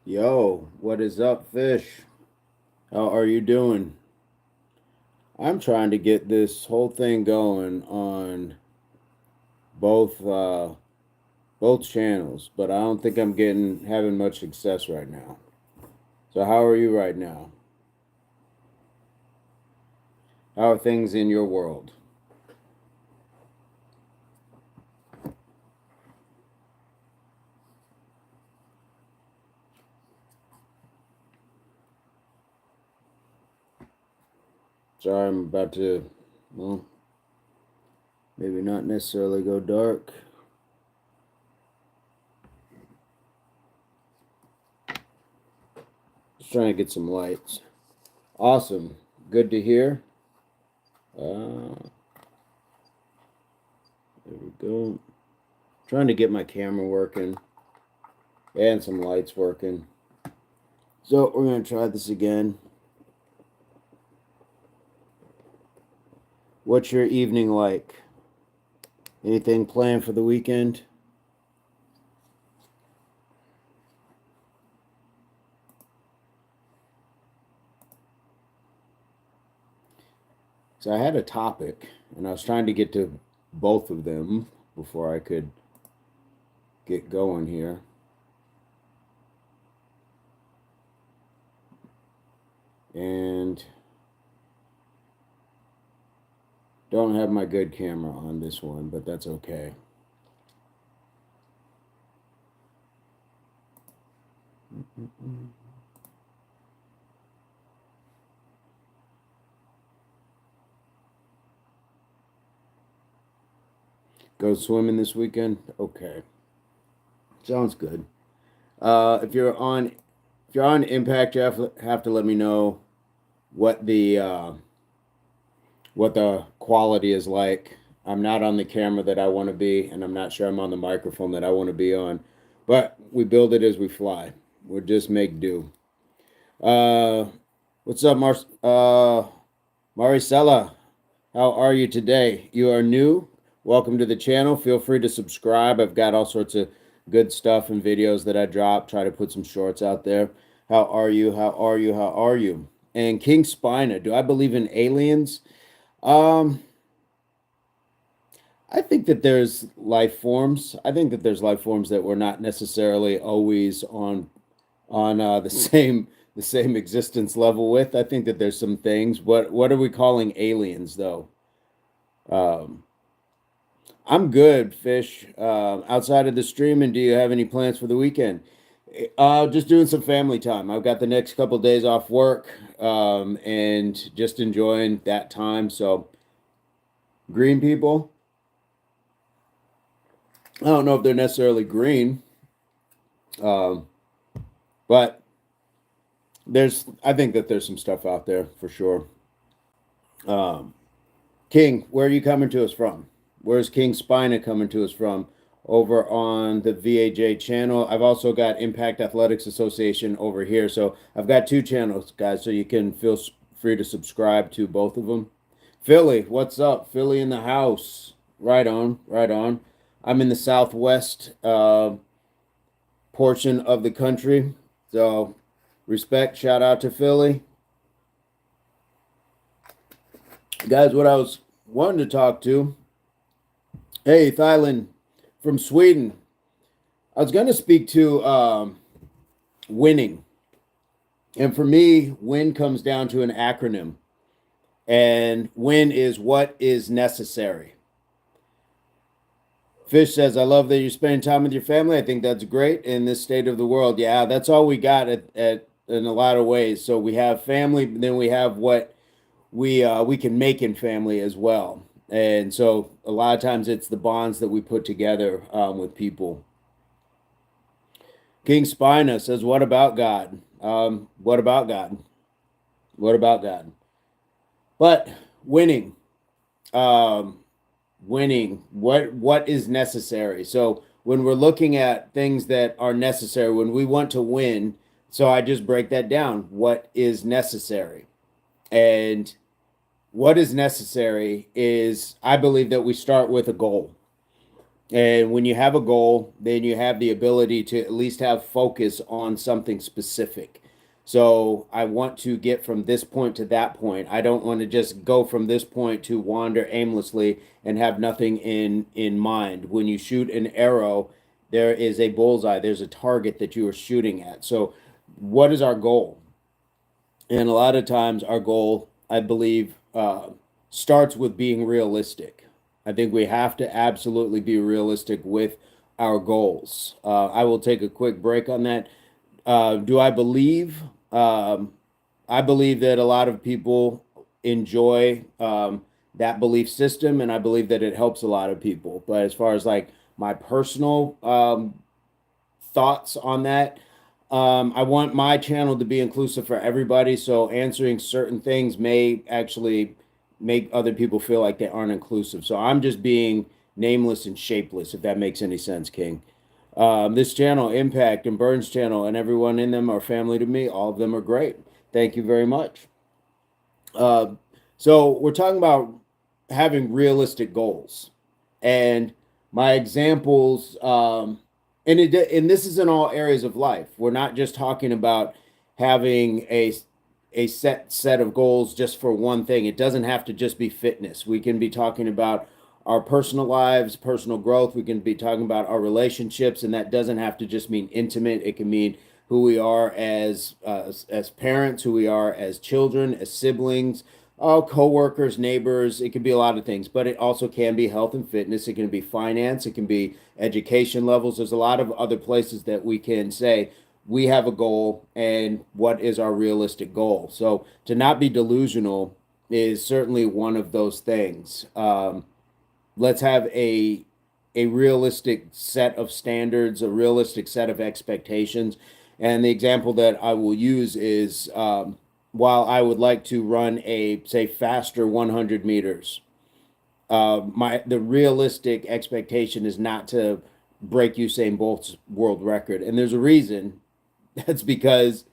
Yo, what is up, fish? How are you doing? I'm trying to get this whole thing going on both both channels, but I don't think I'm getting having much success right now. So how are you right now? How are things in your world? Sorry, I'm about to, well, maybe not necessarily go dark. Just trying to get some lights. Awesome. Good to hear. Uh, there we go. Trying to get my camera working and some lights working. So we're going to try this again. What's your evening like? Anything planned for the weekend? So I had a topic and I was trying to get to both of them before I could get going here. And don't have my good camera on this one, but that's okay. Go swimming this weekend? Okay. Sounds good. If you're on Impact, you have to let me know what the quality is like. I'm not on the camera that I want to be, and I'm not sure I'm on the microphone that I want to be on. But we build it as we fly. We'll just make do. Uh, what's up, Maricela? How are you today? You are new. Welcome to the channel. Feel free to subscribe. I've got all sorts of good stuff and videos that I drop. Try to put some shorts out there. How are you? How are you? How are you? And King Spina, do I believe in aliens? Um, I think that there's life forms. I think that there's life forms that we're not necessarily always on the same existence level with. I think that there's some things. What are we calling aliens though? Um, I'm good, Fish. Outside of the streaming, do you have any plans for the weekend? Just doing some family time. I've got the next couple days off work, and just enjoying that time. So, green people, I don't know if they're necessarily green, um, but I think that there's some stuff out there for sure. Um, King, where are you coming to us from? Where's King Spina coming to us from? Over on the VAJ channel. I've also got Impact Athletics Association over here. So I've got two channels, guys, so you can feel free to subscribe to both of them. Philly, what's up? Philly in the house. Right on, right on. I'm in the southwest portion of the country. So respect, shout out to Philly. Guys, what I was wanting to talk to. Hey, Thailand from Sweden. I was going to speak to winning. And for me, win comes down to an acronym. And win is what is necessary. Fish says, I love that you're spending time with your family. I think that's great in this state of the world. Yeah, that's all we got at in a lot of ways. So we have family, but then we have what we can make in family as well. And so a lot of times it's the bonds that we put together with people. King Spina says, "What about God? What about God? What about God?" But winning, um, winning. What is necessary? So when we're looking at things that are necessary, when we want to win, so I just break that down. What is necessary? And what is necessary is I believe that we start with a goal. And when you have a goal, then you have the ability to at least have focus on something specific. So I want to get from this point to that point. I don't want to just go from this point to wander aimlessly and have nothing in mind. When you shoot an arrow, there is a bullseye, there's a target that you are shooting at. So what is our goal? And a lot of times, our goal, I believe, starts with being realistic. I think we have to absolutely be realistic with our goals. I will take a quick break on that. Do I believe? I believe that a lot of people enjoy that belief system, and I believe that it helps a lot of people. But as far as like my personal thoughts on that, I want my channel to be inclusive for everybody. So answering certain things may actually make other people feel like they aren't inclusive. So I'm just being nameless and shapeless, if that makes any sense, King. This channel, Impact and Burns channel, and everyone in them are family to me. All of them are great. Thank you very much. Uh, so we're talking about having realistic goals, and my examples, and this is in all areas of life. We're not just talking about having a set of goals just for one thing. It doesn't have to just be fitness. We can be talking about our personal lives, personal growth. We can be talking about our relationships, and that doesn't have to just mean intimate. It can mean who we are as parents, who we are as children, as siblings, co-workers, neighbors. It can be a lot of things, but it also can be health and fitness. It can be finance. It can be education levels. There's a lot of other places that we can say we have a goal and what is our realistic goal. So to not be delusional is certainly one of those things. Let's have a realistic set of standards, a realistic set of expectations. And the example that I will use is while I would like to run a, say, faster 100 meters, the realistic expectation is not to break Usain Bolt's world record. And there's a reason. That's because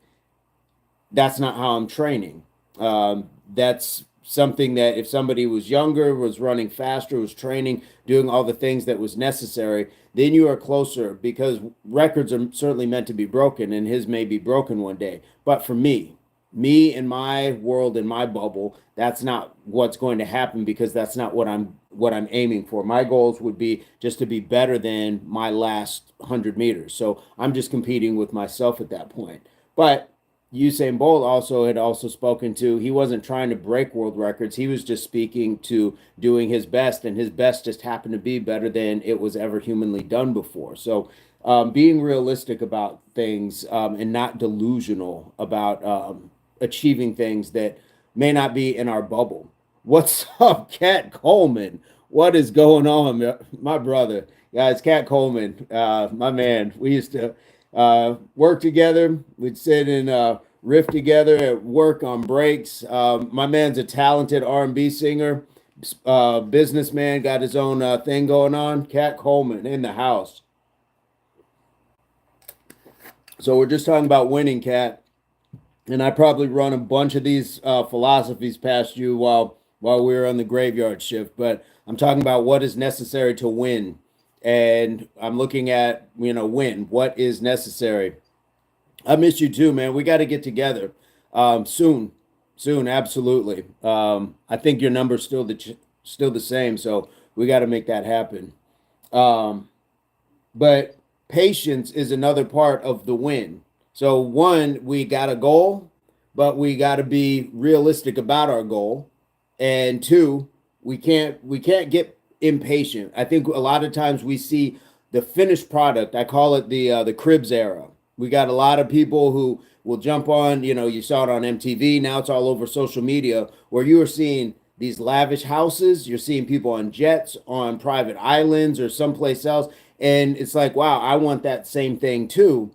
that's not how I'm training. That's something that if somebody was younger, was running faster, was training, doing all the things that was necessary, then you are closer because records are certainly meant to be broken, and his may be broken one day. But for me in my world, in my bubble, that's not what's going to happen because that's not what I'm aiming for. My goals would be just to be better than my last 100 meters. So I'm just competing with myself at that point. But Usain Bolt also had also spoken to, he wasn't trying to break world records. He was just speaking to doing his best, and his best just happened to be better than it was ever humanly done before. So being realistic about things and not delusional about achieving things that may not be in our bubble. What's up, Cat Coleman? What is going on, my brother? Guys, Cat Coleman, my man. We used to work together. We'd sit and riff together at work on breaks. My man's a talented R&B singer, businessman, got his own thing going on. Cat Coleman in the house. So we're just talking about winning, Cat. And I probably run a bunch of these philosophies past you while we were on the graveyard shift. But I'm talking about what is necessary to win, and I'm looking at win. What is necessary? I miss you too, man. We got to get together soon, absolutely. I think your number's still the same, so we got to make that happen. Um, but patience is another part of the win. So one, we got a goal, but we got to be realistic about our goal. And two, we can't get impatient. I think a lot of times we see the finished product. I call it the cribs era. We got a lot of people who will jump on. You saw it on MTV. Now it's all over social media where you are seeing these lavish houses. You're seeing people on jets, on private islands, or someplace else, and it's like, wow, I want that same thing too.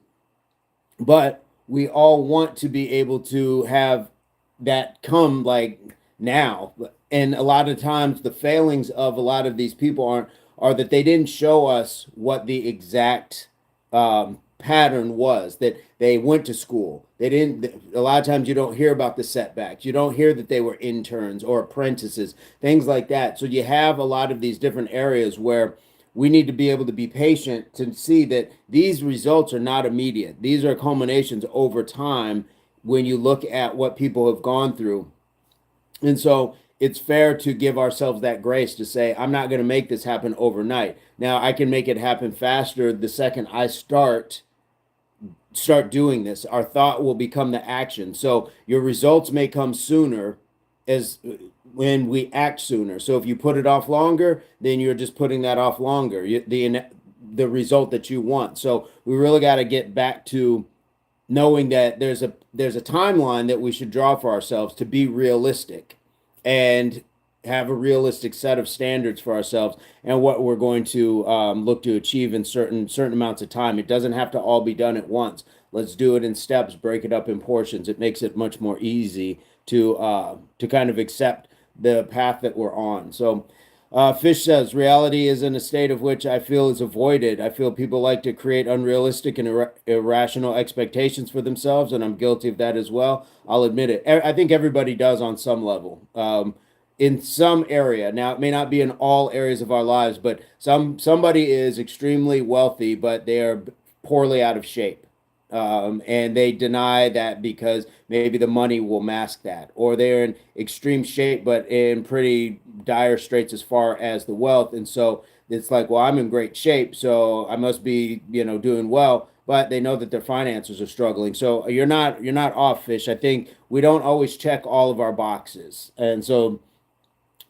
But we all want to be able to have that come like now. And a lot of times the failings of a lot of these people are that they didn't show us what the exact pattern was, that they went to school. They didn't, a lot of times you don't hear about the setbacks. You don't hear that they were interns or apprentices, things like that. So you have a lot of these different areas where we need to be able to be patient to see that these results are not immediate. These are culminations over time when you look at what people have gone through. And so it's fair to give ourselves that grace to say, I'm not going to make this happen overnight. Now, I can make it happen faster the second I start doing this. Our thought will become the action. So your results may come sooner as when we act sooner. So if you put it off longer, then you're just putting that off longer. The result that you want. So we really got to get back to knowing that there's a timeline that we should draw for ourselves to be realistic and have a realistic set of standards for ourselves and what we're going to look to achieve in certain amounts of time. It doesn't have to all be done at once. Let's do it in steps, break it up in portions. It makes it much more easy to kind of accept the path that we're on. So Fish says, reality is in a state of which I feel is avoided. I feel people like to create unrealistic and irrational expectations for themselves, and I'm guilty of that as well. I'll admit it. I think everybody does on some level, in some area. Now, it may not be in all areas of our lives, but somebody is extremely wealthy, but they are poorly out of shape. And they deny that because maybe the money will mask that, or they're in extreme shape but in pretty dire straits as far as the wealth. And so it's like, well, I'm in great shape, so I must be, doing well. But they know that their finances are struggling. So you're not off, Fish. I think we don't always check all of our boxes, and so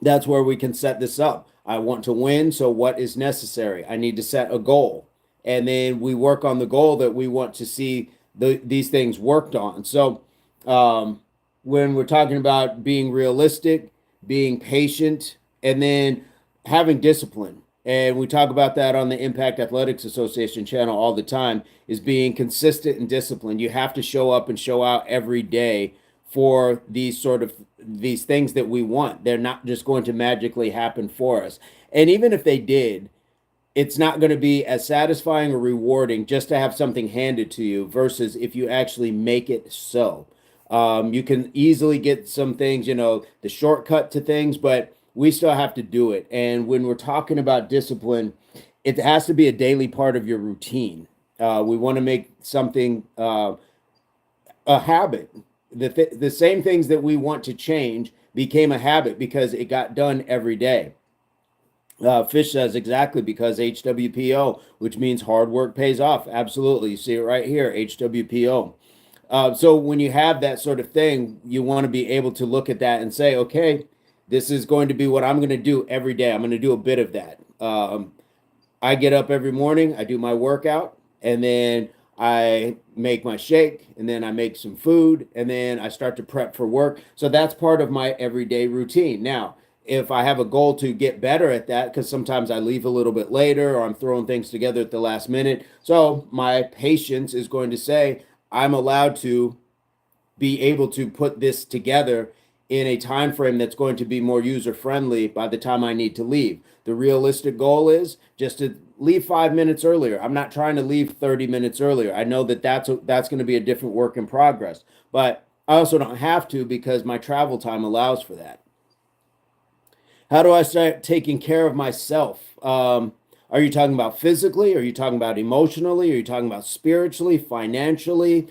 that's where we can set this up. I want to win, so what is necessary? I need to set a goal. And then we work on the goal that we want to see these things worked on. So when we're talking about being realistic, being patient, and then having discipline, and we talk about that on the Impact Athletics Association channel all the time, is being consistent and disciplined. You have to show up and show out every day for these things that we want. They're not just going to magically happen for us. And even if they did, it's not going to be as satisfying or rewarding just to have something handed to you versus if you actually make it so. You can easily get some things, the shortcut to things, but we still have to do it. And when we're talking about discipline, it has to be a daily part of your routine. We want to make something a habit. The same things that we want to change became a habit because it got done every day. Fish says exactly, because HWPO, which means hard work pays off. Absolutely. You see it right here, HWPO. So when you have that sort of thing, you want to be able to look at that and say, okay, this is going to be what I'm going to do every day. I'm going to do a bit of that. I get up every morning, I do my workout, and then I make my shake, and then I make some food, and then I start to prep for work. So that's part of my everyday routine. Now, if I have a goal to get better at that, because sometimes I leave a little bit later or I'm throwing things together at the last minute. So my patience is going to say, I'm allowed to be able to put this together in a time frame that's going to be more user friendly by the time I need to leave. The realistic goal is just to leave 5 minutes earlier. I'm not trying to leave 30 minutes earlier. I know that that's going to be a different work in progress, but I also don't have to because my travel time allows for that. How do I start taking care of myself? Are you talking about physically? Are you talking about emotionally? Are you talking about spiritually, financially,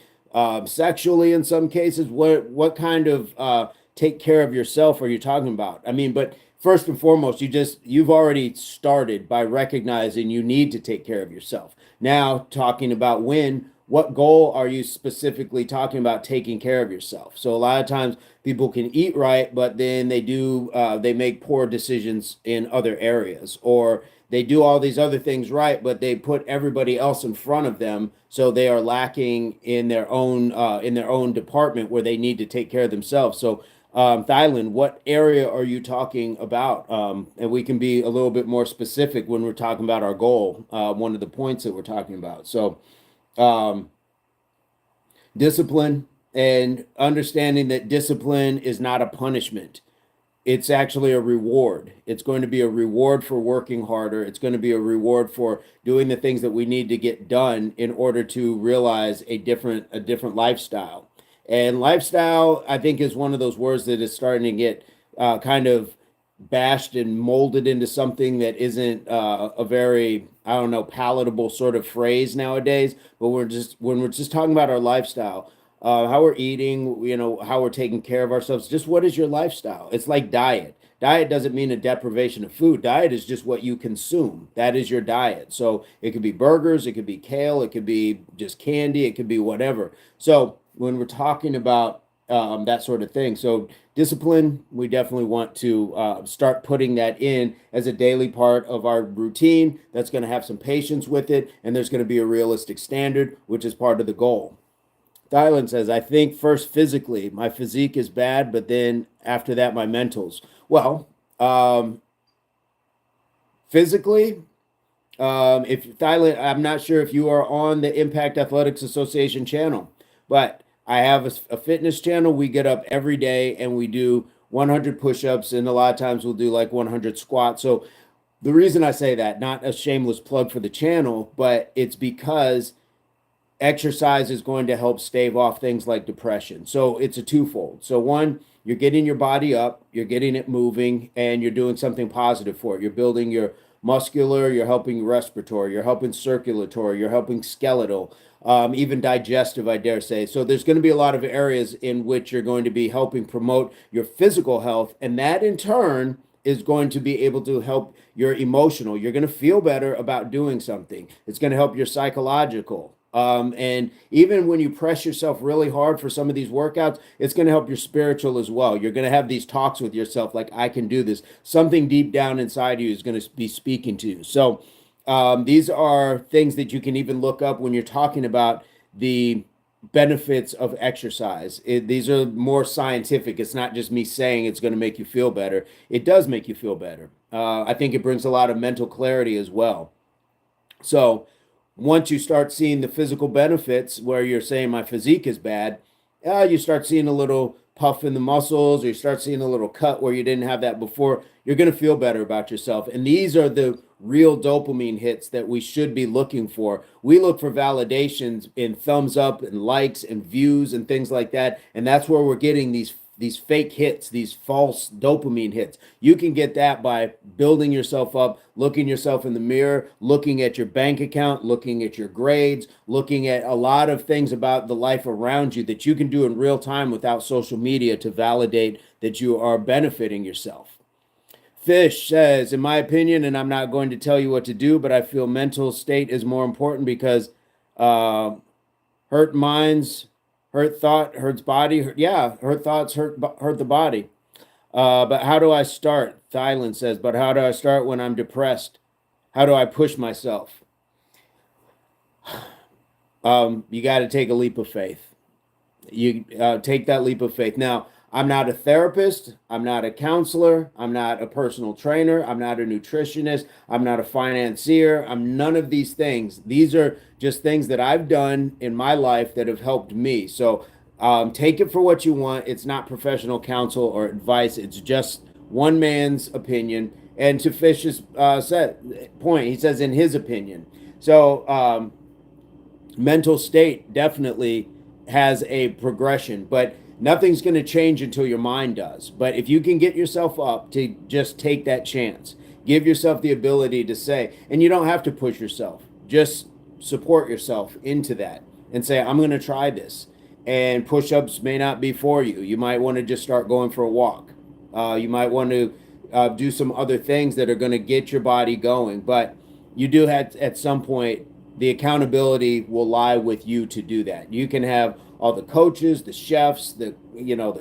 sexually in some cases? What kind of take care of yourself are you talking about? I mean, but first and foremost, you've already started by recognizing you need to take care of yourself. Now, talking about what goal are you specifically talking about taking care of yourself? So a lot of times people can eat right, but then they make poor decisions in other areas, or they do all these other things right, but they put everybody else in front of them, so they are lacking in their own department where they need to take care of themselves. So Thailand, what area are you talking about? And we can be a little bit more specific when we're talking about our goal, one of the points that we're talking about. So um, discipline, and understanding that discipline is not a punishment. It's actually a reward. It's going to be a reward for working harder. It's going to be a reward for doing the things that we need to get done in order to realize a different lifestyle. And lifestyle, I think, is one of those words that is starting to get kind of bashed and molded into something that isn't a very, I don't know, palatable sort of phrase nowadays. But when we're just talking about our lifestyle, how we're eating, how we're taking care of ourselves. Just what is your lifestyle? It's like diet. Diet doesn't mean a deprivation of food. Diet is just what you consume. That is your diet. So it could be burgers, it could be kale, it could be just candy, it could be whatever. So when we're talking about that sort of thing, so discipline, we definitely want to start putting that in as a daily part of our routine. That's going to have some patience with it, and there's going to be a realistic standard, which is part of the goal. Dylan says, I think first physically, my physique is bad, but then after that, my mentals. Well, physically, if Thailand, I'm not sure if you are on the Impact Athletics Association channel, but I have a fitness channel. We get up every day and we do 100 push-ups, and a lot of times we'll do like 100 squats. So the reason I say that, not a shameless plug for the channel, but it's because exercise is going to help stave off things like depression. So it's a twofold. So one, you're getting your body up, you're getting it moving, and you're doing something positive for it. You're building your muscular, you're helping respiratory, you're helping circulatory, you're helping skeletal, even digestive, I dare say. So there's going to be a lot of areas in which you're going to be helping promote your physical health, and that in turn is going to be able to help your emotional. You're going to feel better about doing something. It's going to help your psychological. And even when you press yourself really hard for some of these workouts, it's going to help your spiritual as well. You're going to have these talks with yourself like, I can do this. Something deep down inside you is going to be speaking to you. So these are things that you can even look up when you're talking about the benefits of exercise. These are more scientific. It's not just me saying it's going to make you feel better. It does make you feel better. I think it brings a lot of mental clarity as well. So once you start seeing the physical benefits where you're saying my physique is bad, you start seeing a little puff in the muscles, or you start seeing a little cut where you didn't have that before, you're going to feel better about yourself. And these are the real dopamine hits that we should be looking for. We look for validations in thumbs up and likes and views and things like that. And that's where we're getting these fake hits, these false dopamine hits. You can get that by building yourself up, looking yourself in the mirror, looking at your bank account, looking at your grades, looking at a lot of things about the life around you that you can do in real time without social media to validate that you are benefiting yourself. Fish says, in my opinion, and I'm not going to tell you what to do, but I feel mental state is more important because hurt minds, hurt thought, hurts body. Hurt thoughts hurt the body. But how do I start? Thailand says, but how do I start when I'm depressed? How do I push myself? You got to take a leap of faith. You take that leap of faith. Now, I'm not a therapist. I'm not a counselor. I'm not a personal trainer. I'm not a nutritionist. I'm not a financier. I'm none of these things. These are just things that I've done in my life that have helped me. So take it for what you want. It's not professional counsel or advice. It's just one man's opinion. And to Fish's point, he says in his opinion. So mental state definitely has a progression, but nothing's going to change until your mind does. But if you can get yourself up to just take that chance, give yourself the ability to say, and you don't have to push yourself, just support yourself into that and say, I'm going to try this. And push-ups may not be for you. You might want to just start going for a walk. You might want to do some other things that are going to get your body going. But you do have, at some point, the accountability will lie with you to do that. You can have all the coaches, the chefs, the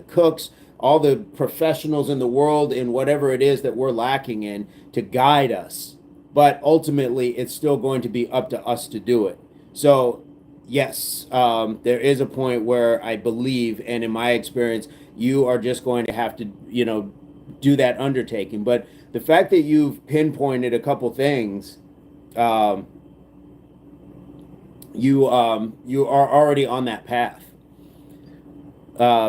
cooks, all the professionals in the world in whatever it is that we're lacking in to guide us. But ultimately, it's still going to be up to us to do it. So, yes, there is a point where I believe, and in my experience, you are just going to have to, do that undertaking. But the fact that you've pinpointed a couple things, you are already on that path.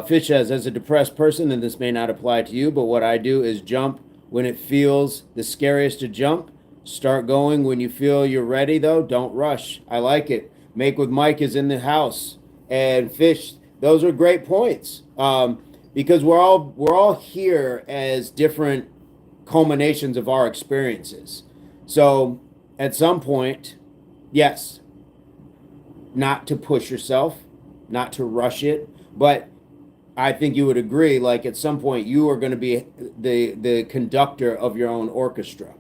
Fish says, as a depressed person, and this may not apply to you, but what I do is jump when it feels the scariest to jump. Start going when you feel you're ready, though. Don't rush. I like it. Make with Mike is in the house. And Fish, those are great points. Because we're all here as different culminations of our experiences. So at some point, yes, not to push yourself, not to rush it, but I think you would agree, like at some point you are going to be the conductor of your own orchestra.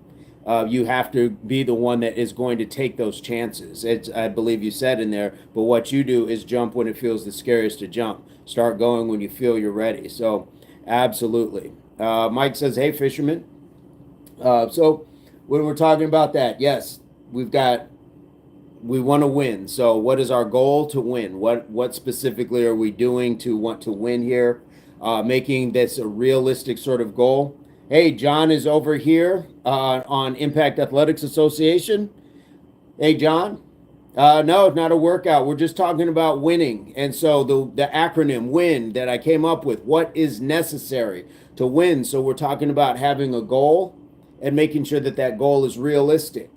You have to be the one that is going to take those chances. I believe you said in there, but what you do is jump when it feels the scariest to jump. Start going when you feel you're ready. So absolutely. Mike says, hey, fisherman. So when we're talking about that, yes, we want to win. So what is our goal to win? What specifically are we doing to want to win here? Making this a realistic sort of goal. Hey, John is over here on Impact Athletics Association. Hey, John. No, not a workout. We're just talking about winning. And so the acronym WIN that I came up with, what is necessary to win? So we're talking about having a goal and making sure that that goal is realistic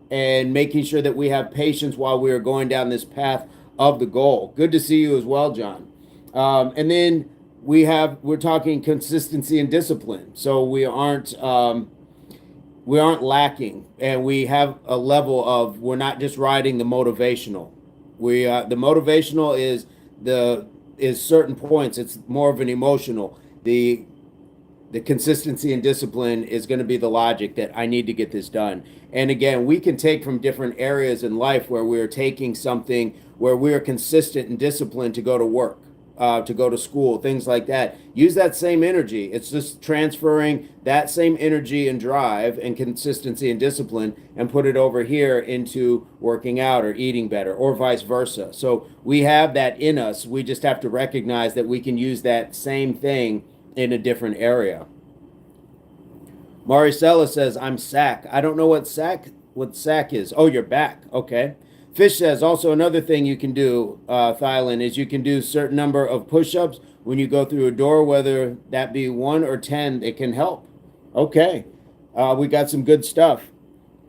and making sure that we have patience while we are going down this path of the goal. Good to see you as well, John. And then we're talking consistency and discipline. So we aren't lacking, and we have a level of, we're not just riding the motivational. The motivational is certain points. It's more of an emotional. The consistency and discipline is going to be the logic that I need to get this done. And again, we can take from different areas in life where we're taking something where we're consistent and disciplined to go to work, to go to school, things like that. Use that same energy. It's just transferring that same energy and drive and consistency and discipline and put it over here into working out or eating better or vice versa. So we have that in us. We just have to recognize that we can use that same thing in a different area. Maricela says, I'm SAC. I don't know what SAC is. Oh, you're back. Okay. Fish says, also another thing you can do, Thailand, is you can do a certain number of push-ups when you go through a door, whether that be 1 or 10, it can help. Okay. We got some good stuff.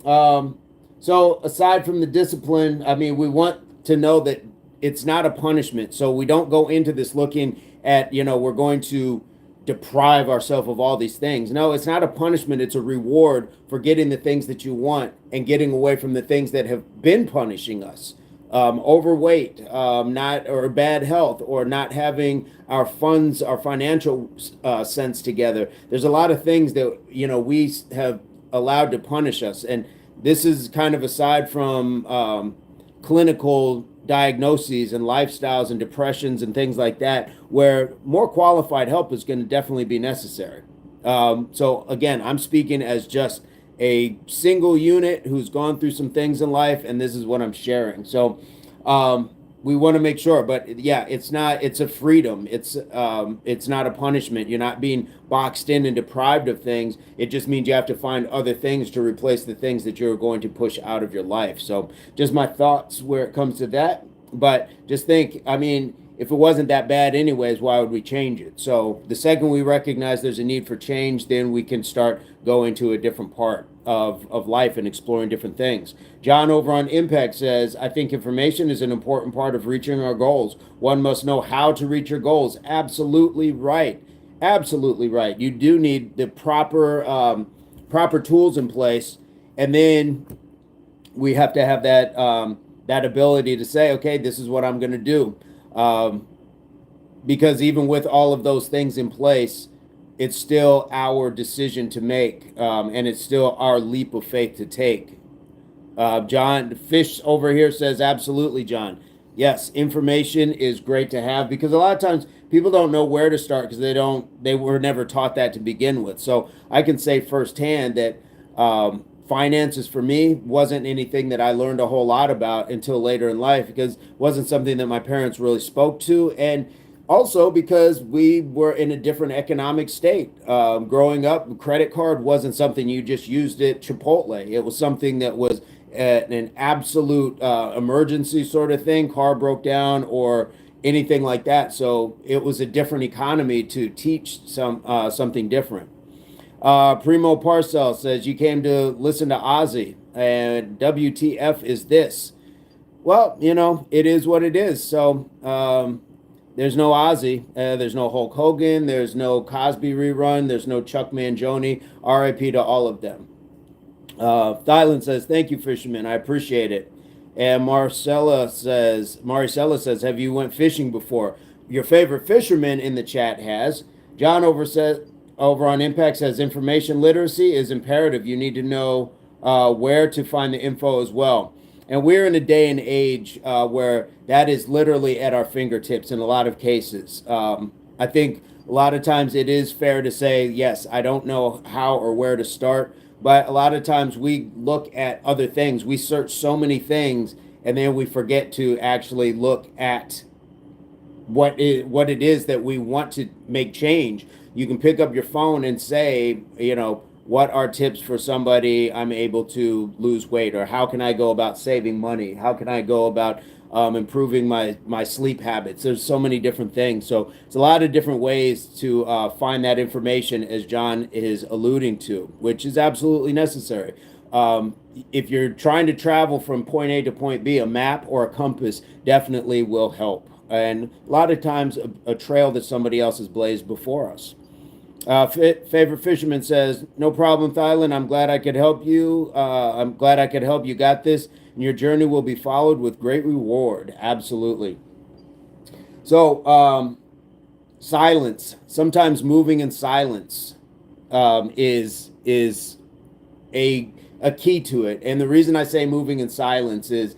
So aside from the discipline, I mean, we want to know that it's not a punishment. So we don't go into this looking at, we're going to deprive ourselves of all these things. No, it's not a punishment. It's a reward for getting the things that you want and getting away from the things that have been punishing us. Overweight, or bad health, or not having our funds, our financial sense together. There's a lot of things that, we have allowed to punish us. And this is kind of aside from clinical diagnoses and lifestyles and depressions and things like that, where more qualified help is going to definitely be necessary. So again, I'm speaking as just a single unit who's gone through some things in life, and this is what I'm sharing. So we want to make sure, but yeah, it's a freedom. It's not a punishment. You're not being boxed in and deprived of things. It just means you have to find other things to replace the things that you're going to push out of your life. So just my thoughts where it comes to that. But just think, I mean, if it wasn't that bad anyways, why would we change it? So the second we recognize there's a need for change, then we can start going to a different part of life and exploring different things. John over on Impact says, I think information is an important part of reaching our goals. One must know how to reach your goals. Absolutely right. Absolutely right. You do need the proper tools in place. And then we have to have that ability to say, okay, this is what I'm going to do. Because even with all of those things in place, it's still our decision to make, and it's still our leap of faith to take. John Fish over here says, absolutely, John. Yes, information is great to have, because a lot of times people don't know where to start because they were never taught that to begin with. So I can say firsthand that finances for me wasn't anything that I learned a whole lot about until later in life, because it wasn't something that my parents really spoke to. And also because we were in a different economic state. Growing up, credit card wasn't something you just used at Chipotle. It was something that was an absolute emergency sort of thing. Car broke down or anything like that. So it was a different economy to teach something different. Primo Parcel says, you came to listen to Ozzy, and WTF is this? Well, it is what it is. So There's no Ozzy. There's no Hulk Hogan. There's no Cosby rerun. There's no Chuck Mangione. RIP to all of them. Thylan says, thank you, fisherman. I appreciate it. And Maricela says, have you went fishing before? Your favorite fisherman in the chat has. John over on Impact says, information literacy is imperative. You need to know where to find the info as well. And we're in a day and age where that is literally at our fingertips in a lot of cases. I think a lot of times it is fair to say, yes, I don't know how or where to start. But a lot of times we look at other things. We search so many things, and then we forget to actually look at what it is that we want to make change. You can pick up your phone and say, what are tips for somebody I'm able to lose weight, or how can I go about saving money? How can I go about improving my sleep habits? There's so many different things. So it's a lot of different ways to find that information, as John is alluding to, which is absolutely necessary. If you're trying to travel from point A to point B, a map or a compass definitely will help. And a lot of times a trail that somebody else has blazed before us. Favorite fisherman says, no problem, Thylan. I'm glad I could help you. I'm glad I could help. You got this. And your journey will be followed with great reward. Absolutely. So, silence. Sometimes moving in silence is a key to it. And the reason I say moving in silence is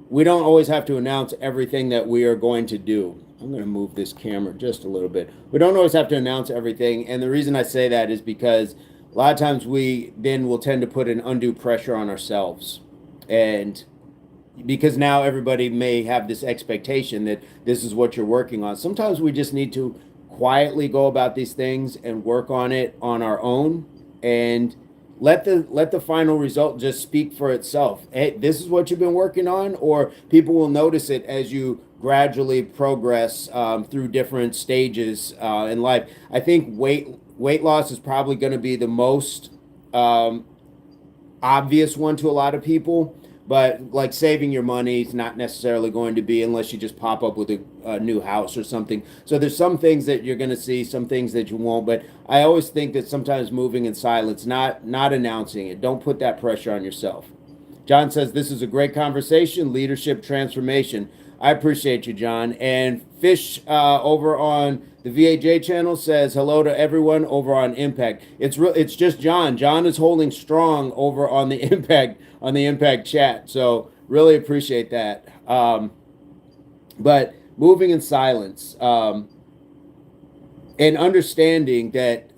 we don't always have to announce everything that we are going to do. I'm going to move this camera just a little bit. We don't always have to announce everything. And the reason I say that is because a lot of times we then will tend to put an undue pressure on ourselves. And because now everybody may have this expectation that this is what you're working on. Sometimes we just need to quietly go about these things and work on it on our own, and let the final result just speak for itself. Hey, this is what you've been working on, or people will notice it as you gradually progress through different stages in life. I think weight loss is probably going to be the most obvious one to a lot of people, but like saving your money is not necessarily going to be, unless you just pop up with a new house or something. So there's some things that you're going to see, some things that you won't. But I always think that sometimes moving in silence, not announcing it. Don't put that pressure on yourself. John says, this is a great conversation, leadership transformation. I appreciate you, John. And Fish over on the VAJ channel says hello to everyone over on Impact. It's just John. John is holding strong over on the Impact chat. So really appreciate that. But moving in silence and understanding that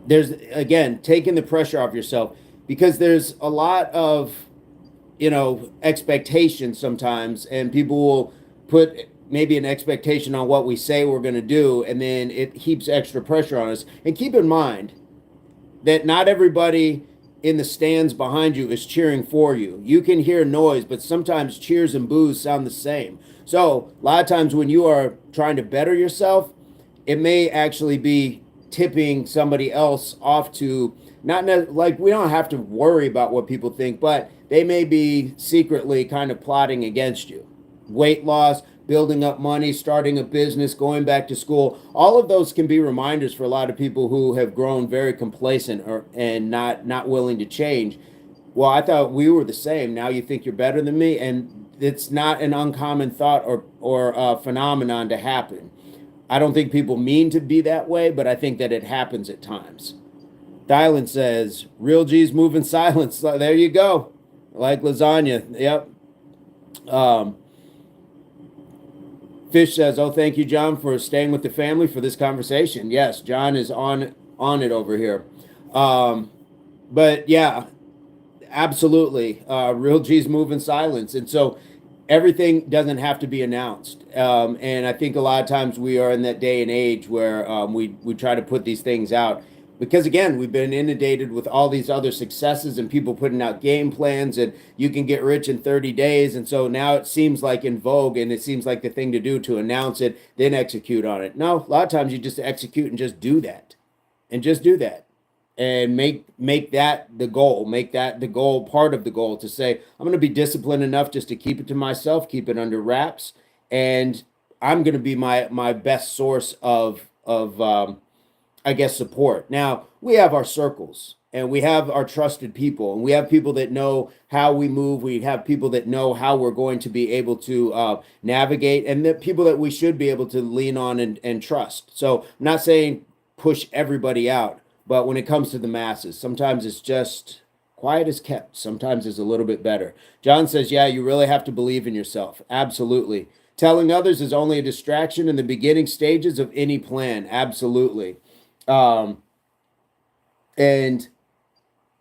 there's, again, taking the pressure off yourself, because there's a lot of expectations sometimes, and people will put maybe an expectation on what we say we're going to do, and then it heaps extra pressure on us. And keep in mind that not everybody in the stands behind you is cheering for you. You can hear noise, but sometimes cheers and boos sound the same. So a lot of times when you are trying to better yourself, it may actually be tipping somebody else off to, like, we don't have to worry about what people think, but they may be secretly kind of plotting against you. Weight loss, building up money, starting a business, going back to school. All of those can be reminders for a lot of people who have grown very complacent and not willing to change. Well, I thought we were the same. Now you think you're better than me? And it's not an uncommon thought or phenomenon to happen. I don't think people mean to be that way, but I think that it happens at times. Dylan says, real G's move in silence. There you go. Like lasagna. Yep. Fish says, oh, thank you, John, for staying with the family for this conversation. Yes, John is on it over here. But yeah, absolutely. Real G's move in silence. And so everything doesn't have to be announced. And I think a lot of times we are in that day and age where we try to put these things out. Because, again, we've been inundated with all these other successes and people putting out game plans, and you can get rich in 30 days. And so now it seems like in vogue, and it seems like the thing to do to announce it, then execute on it. No, a lot of times you just execute and just do that. And just do that. And make that the goal. Make that the goal, part of the goal, to say, I'm going to be disciplined enough just to keep it to myself, keep it under wraps. And I'm going to be my best source of I guess, support. Now, we have our circles and we have our trusted people and we have people that know how we move. We have people that know how we're going to be able to navigate, and the people that we should be able to lean on and trust. So I'm not saying push everybody out, but when it comes to the masses, sometimes it's just quiet is kept. Sometimes it's a little bit better. John says, yeah, you really have to believe in yourself. Absolutely. Telling others is only a distraction in the beginning stages of any plan. Absolutely. Um, and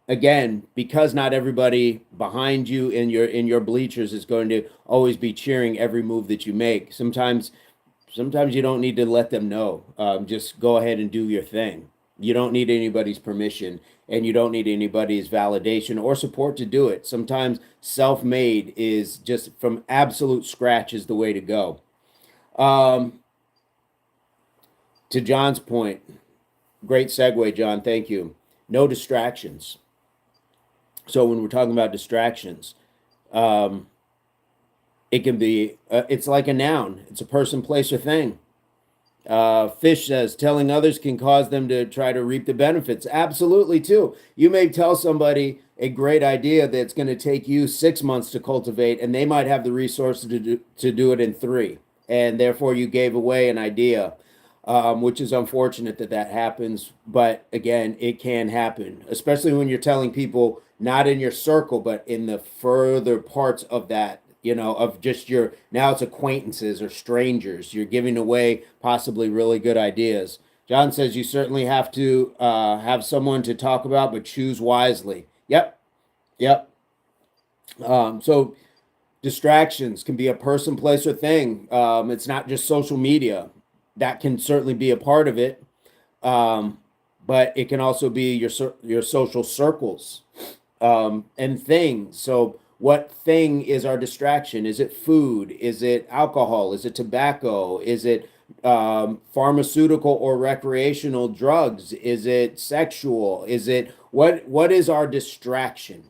again, because not everybody behind you in your bleachers is going to always be cheering every move that you make. Sometimes you don't need to let them know. Just go ahead and do your thing. You don't need anybody's permission, and you don't need anybody's validation or support to do it. Sometimes self-made is just from absolute scratch is the way to go. Um, to John's point, great segue, John. Thank you. No distractions. So when we're talking about distractions, um, it can be, it's like a noun. It's a person, place, or thing. Fish says telling others can cause them to try to reap the benefits. Absolutely, too. You may tell somebody a great idea that's going to take you 6 months to cultivate, and they might have the resources to do it in 3. And therefore, you gave away an idea, which is unfortunate that that happens. But again, it can happen, especially when you're telling people not in your circle, but in the further parts of that, of just your, now it's acquaintances or strangers. You're giving away possibly really good ideas. John says you certainly have to have someone to talk about, but choose wisely. Yep, yep. So distractions can be a person, place, or thing. It's not just social media. That can certainly be a part of it, um, but it can also be your social circles and things. So, what thing is our distraction? Is it food? Is it alcohol? Is it tobacco? Is it pharmaceutical or recreational drugs? Is it sexual? Is it what is our distraction?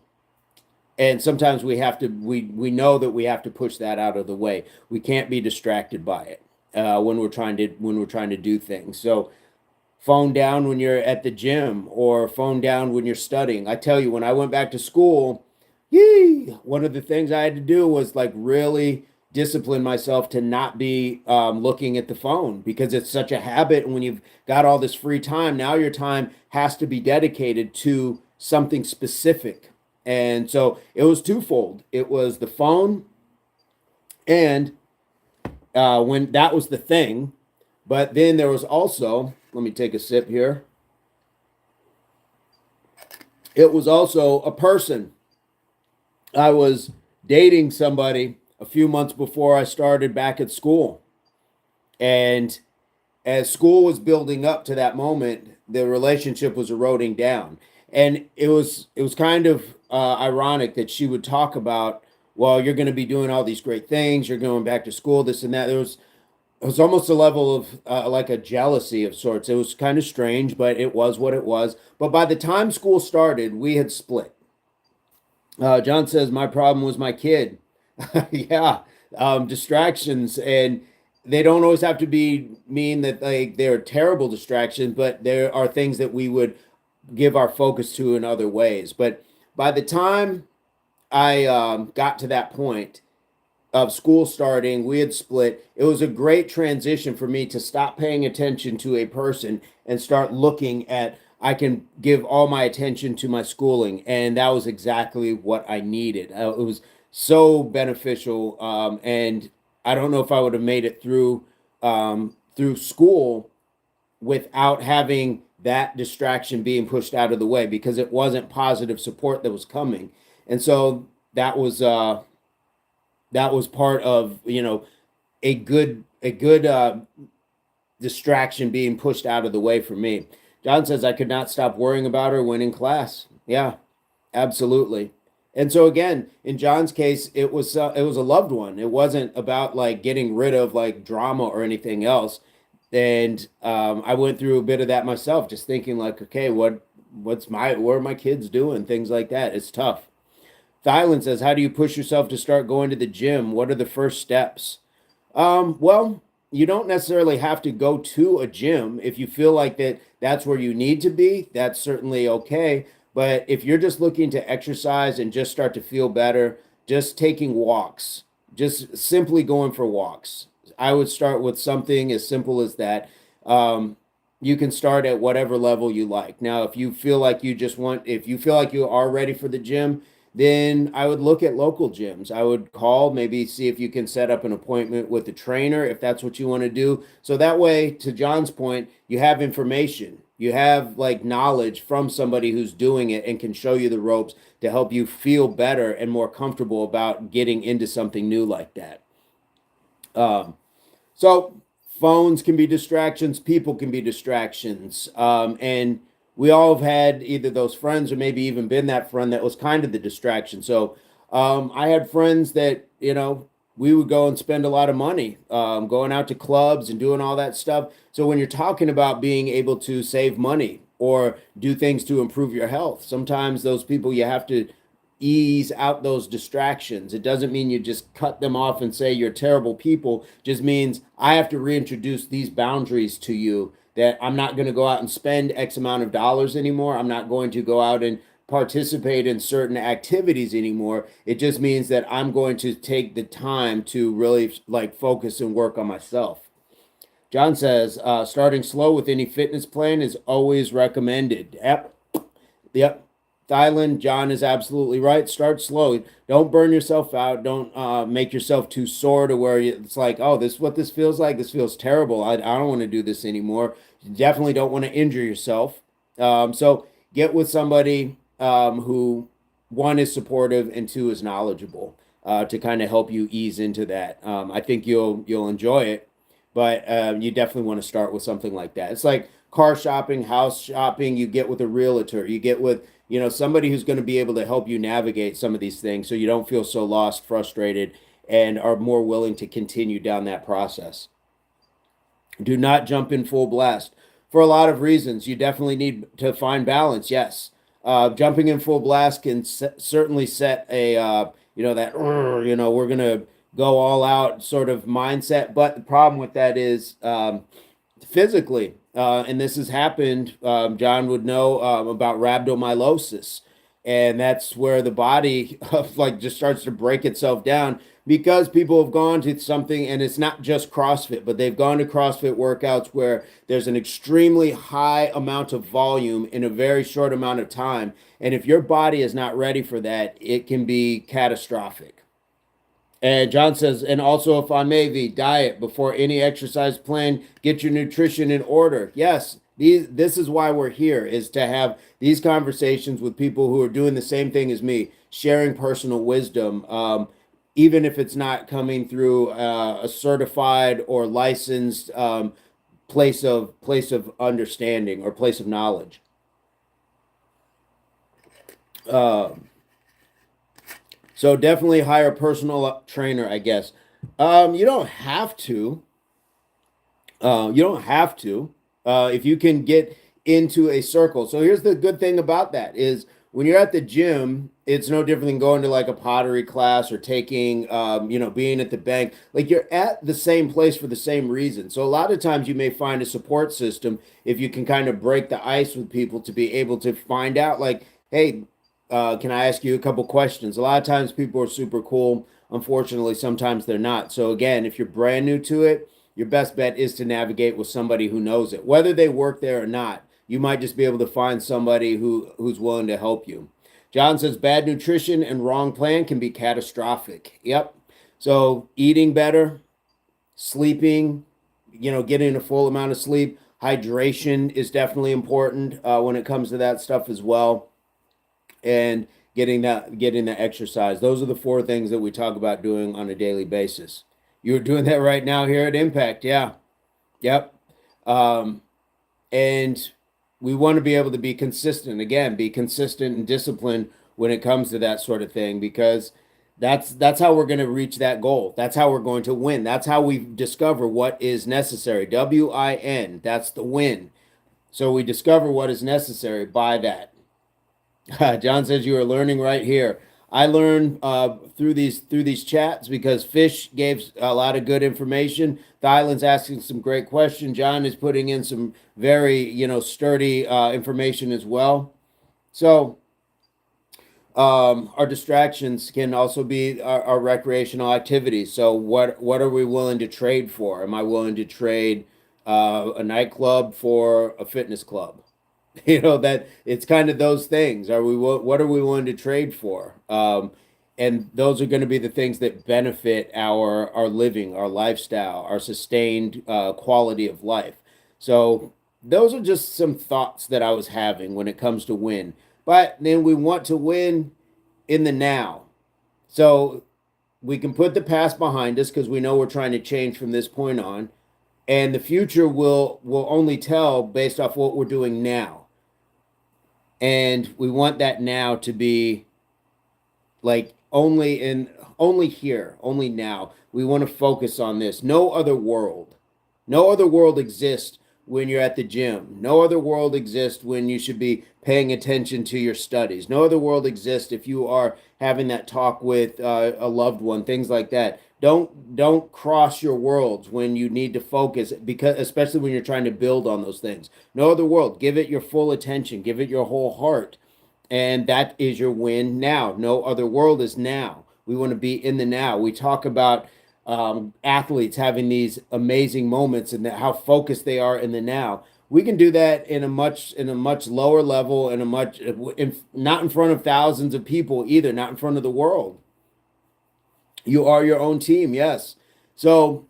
And sometimes we know that we have to push that out of the way. We can't be distracted by it when we're trying to do things. So phone down when you're at the gym or phone down when you're studying. I tell you, when I went back to school, one of the things I had to do was like really discipline myself to not be looking at the phone because it's such a habit. And when you've got all this free time, now your time has to be dedicated to something specific. And so it was twofold. It was the phone, and when that was the thing, but then there was also, let me take a sip here. It was also a person. I was dating somebody a few months before I started back at school. And as school was building up to that moment, the relationship was eroding down. And it was kind of ironic that she would talk about, well, you're going to be doing all these great things, you're going back to school, this and that. It was almost a level of like a jealousy of sorts. It was kind of strange, but it was what it was. But by the time school started, we had split. John says my problem was my kid. Yeah, distractions, and they don't always have to be mean that they're terrible distractions, but there are things that we would give our focus to in other ways. But by the time I got to that point of school starting, we had split. It was a great transition for me to stop paying attention to a person and start looking at, I can give all my attention to my schooling. And that was exactly what I needed. It was so beneficial. And I don't know if I would have made it through school without having that distraction being pushed out of the way because it wasn't positive support that was coming. And so that was part of a good distraction being pushed out of the way for me. John says I could not stop worrying about her winning class. Yeah, absolutely. And so again, in John's case, it was a loved one. It wasn't about like getting rid of like drama or anything else. And I went through a bit of that myself, just thinking like, okay, what are my kids doing? Things like that. It's tough. Thylan says, how do you push yourself to start going to the gym? What are the first steps? Well, you don't necessarily have to go to a gym. If you feel like that's where you need to be, that's certainly okay. But if you're just looking to exercise and just start to feel better, just taking walks, just simply going for walks. I would start with something as simple as that. Um, you can start at whatever level you like. Now, if you feel like if you feel like you are ready for the gym, then I would look at local gyms. I would call, maybe see if you can set up an appointment with the trainer if that's what you want to do. So that way, to John's point, you have information. You have like knowledge from somebody who's doing it and can show you the ropes to help you feel better and more comfortable about getting into something new like that. Um, so phones can be distractions, people can be distractions. And we all have had either those friends or maybe even been that friend that was kind of the distraction. So I had friends that, we would go and spend a lot of money going out to clubs and doing all that stuff. So when you're talking about being able to save money or do things to improve your health, sometimes those people you have to ease out those distractions. It doesn't mean you just cut them off and say you're terrible people. It just means I have to reintroduce these boundaries to you that I'm not going to go out and spend X amount of dollars anymore. I'm not going to go out and participate in certain activities anymore. It just means that I'm going to take the time to really like focus and work on myself. John says, starting slow with any fitness plan is always recommended. Yep. Yep. Thailand, John is absolutely right. Start slow. Don't burn yourself out. Don't make yourself too sore to where it's like, oh, this is what this feels like. This feels terrible. I don't want to do this anymore. You definitely don't want to injure yourself. So get with somebody who, one, is supportive and two, is knowledgeable to kind of help you ease into that. I think you'll enjoy it, but you definitely want to start with something like that. It's like car shopping, house shopping. You get with a realtor. You get with somebody who's going to be able to help you navigate some of these things so you don't feel so lost, frustrated, and are more willing to continue down that process. Do not jump in full blast for a lot of reasons. You definitely need to find balance. Yes. Jumping in full blast can certainly set a, that, we're going to go all out sort of mindset. But the problem with that is physically, and this has happened, John would know about rhabdomyolysis. And that's where the body like just starts to break itself down because people have gone to something, and it's not just CrossFit, but they've gone to CrossFit workouts where there's an extremely high amount of volume in a very short amount of time. And if your body is not ready for that, it can be catastrophic. And John says, and also, if I may, the diet before any exercise plan, get your nutrition in order. Yes, this is why we're here, is to have these conversations with people who are doing the same thing as me, sharing personal wisdom, even if it's not coming through a certified or licensed place of understanding or place of knowledge. Um, So definitely hire a personal trainer, I guess. You don't have to. You don't have to. If you can get into a circle. So here's the good thing about that is when you're at the gym, it's no different than going to like a pottery class or taking, being at the bank. Like you're at the same place for the same reason. So a lot of times you may find a support system if you can kind of break the ice with people to be able to find out like, hey, can I ask you a couple questions? A lot of times people are super cool. Unfortunately, sometimes they're not. So again, if you're brand new to it, your best bet is to navigate with somebody who knows it. Whether they work there or not, you might just be able to find somebody who's willing to help you. John says bad nutrition and wrong plan can be catastrophic. Yep. So eating better, sleeping, getting a full amount of sleep, hydration is definitely important when it comes to that stuff as well, and getting that exercise. Those are the four things that we talk about doing on a daily basis. You're doing that right now here at Impact. Yeah. Yep. Um, and we want to be able to be consistent. Again, be consistent and disciplined when it comes to that sort of thing, because that's how we're going to reach that goal. That's how we're going to win. That's how we discover what is necessary. WIN. That's the win. So we discover what is necessary by that. John says you are learning right here. I learn through these chats because Fish gave a lot of good information. Thylan's asking some great questions. John is putting in some very sturdy information as well. So our distractions can also be our recreational activities. So what are we willing to trade for? Am I willing to trade a nightclub for a fitness club? That it's kind of those things. What are we willing to trade for? And those are going to be the things that benefit our living, our lifestyle, our sustained quality of life. So those are just some thoughts that I was having when it comes to win. But then we want to win in the now. So we can put the past behind us because we know we're trying to change from this point on, and the future will only tell based off what we're doing now. And we want that now to be like only here, only now. We want to focus on this. No other world. No other world exists when you're at the gym. No other world exists when you should be paying attention to your studies. No other world exists if you are having that talk with a loved one, things like that. Don't cross your worlds when you need to focus, because especially when you're trying to build on those things. No other world. Give it your full attention. Give it your whole heart, and that is your win now. No other world is now. We want to be in the now. We talk about athletes having these amazing moments and how focused they are in the now. We can do that in a much lower level, and not in front of thousands of people either, not in front of the world. You are your own team, yes. So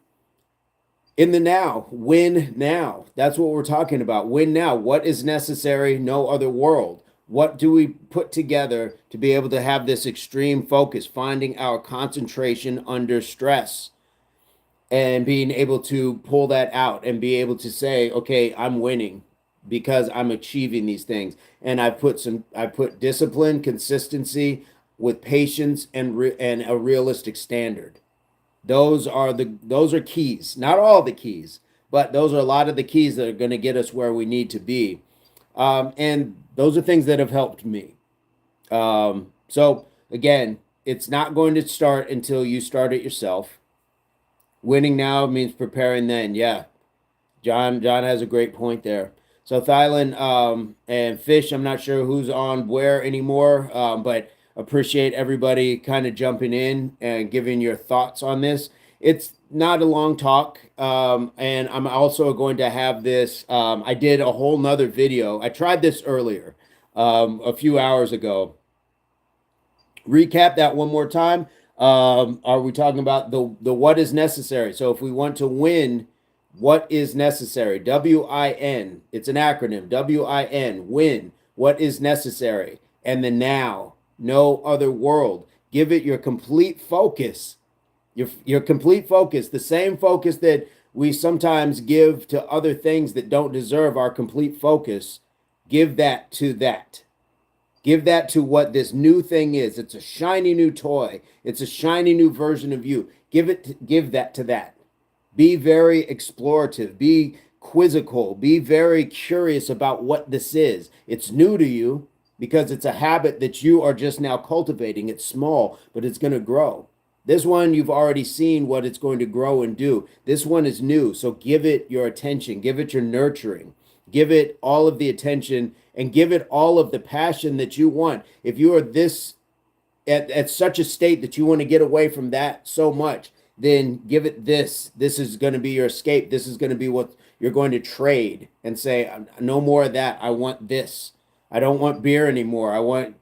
in the now, win now. That's what we're talking about. Win now. What is necessary? No other world. What do we put together to be able to have this extreme focus, finding our concentration under stress, and being able to pull that out and be able to say, okay, I'm winning because I'm achieving these things. And I put discipline, consistency with patience, and a realistic standard. Those are keys. Not all the keys, but those are a lot of the keys that are going to get us where we need to be. And those are things that have helped me. So again, it's not going to start until you start it yourself. Winning now means preparing then. Yeah, John has a great point there. So Thylan and Fish, I'm not sure who's on where anymore, but appreciate everybody kind of jumping in and giving your thoughts on this. It's not a long talk, and I'm also going to have this. I did a whole nother video. I tried this earlier, a few hours ago. Recap that one more time. Are we talking about the what is necessary? So if we want to win, what is necessary? WIN. It's an acronym. WIN. Win. What is necessary? And the now. No other world. Give it your complete focus. Your complete focus. The same focus that we sometimes give to other things that don't deserve our complete focus. Give that to that. Give that to what this new thing is. It's a shiny new toy. It's a shiny new version of you. Give that to that. Be very explorative. Be quizzical. Be very curious about what this is. It's new to you because it's a habit that you are just now cultivating. It's small, but it's going to grow. This one, you've already seen what it's going to grow and do. This one is new. So give it your attention. Give it your nurturing. Give it all of the attention, and give it all of the passion that you want. If you are this at such a state that you want to get away from that so much, then give it this. This is going to be your escape. This is going to be what you're going to trade and say, no more of that. I want this. I don't want beer anymore. I want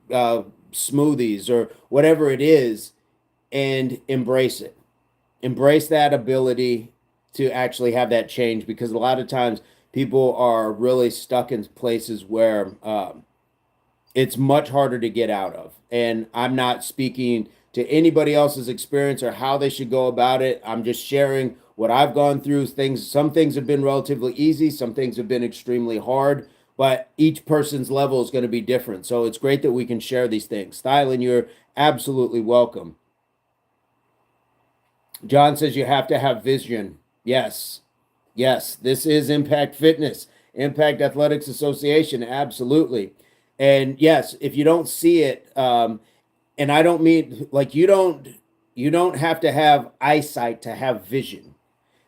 smoothies or whatever it is, and embrace it. Embrace that ability to actually have that change, because a lot of times people are really stuck in places where it's much harder to get out of. And I'm not speaking to anybody else's experience or how they should go about it. I'm just sharing what I've gone through. Some things have been relatively easy, some things have been extremely hard, but each person's level is going to be different. So it's great that we can share these things. Styling, you're absolutely welcome. John says you have to have vision. Yes. Yes, this is Impact Fitness, Impact Athletics Association. Absolutely. And yes, if you don't see it, And I don't mean like you don't have to have eyesight to have vision.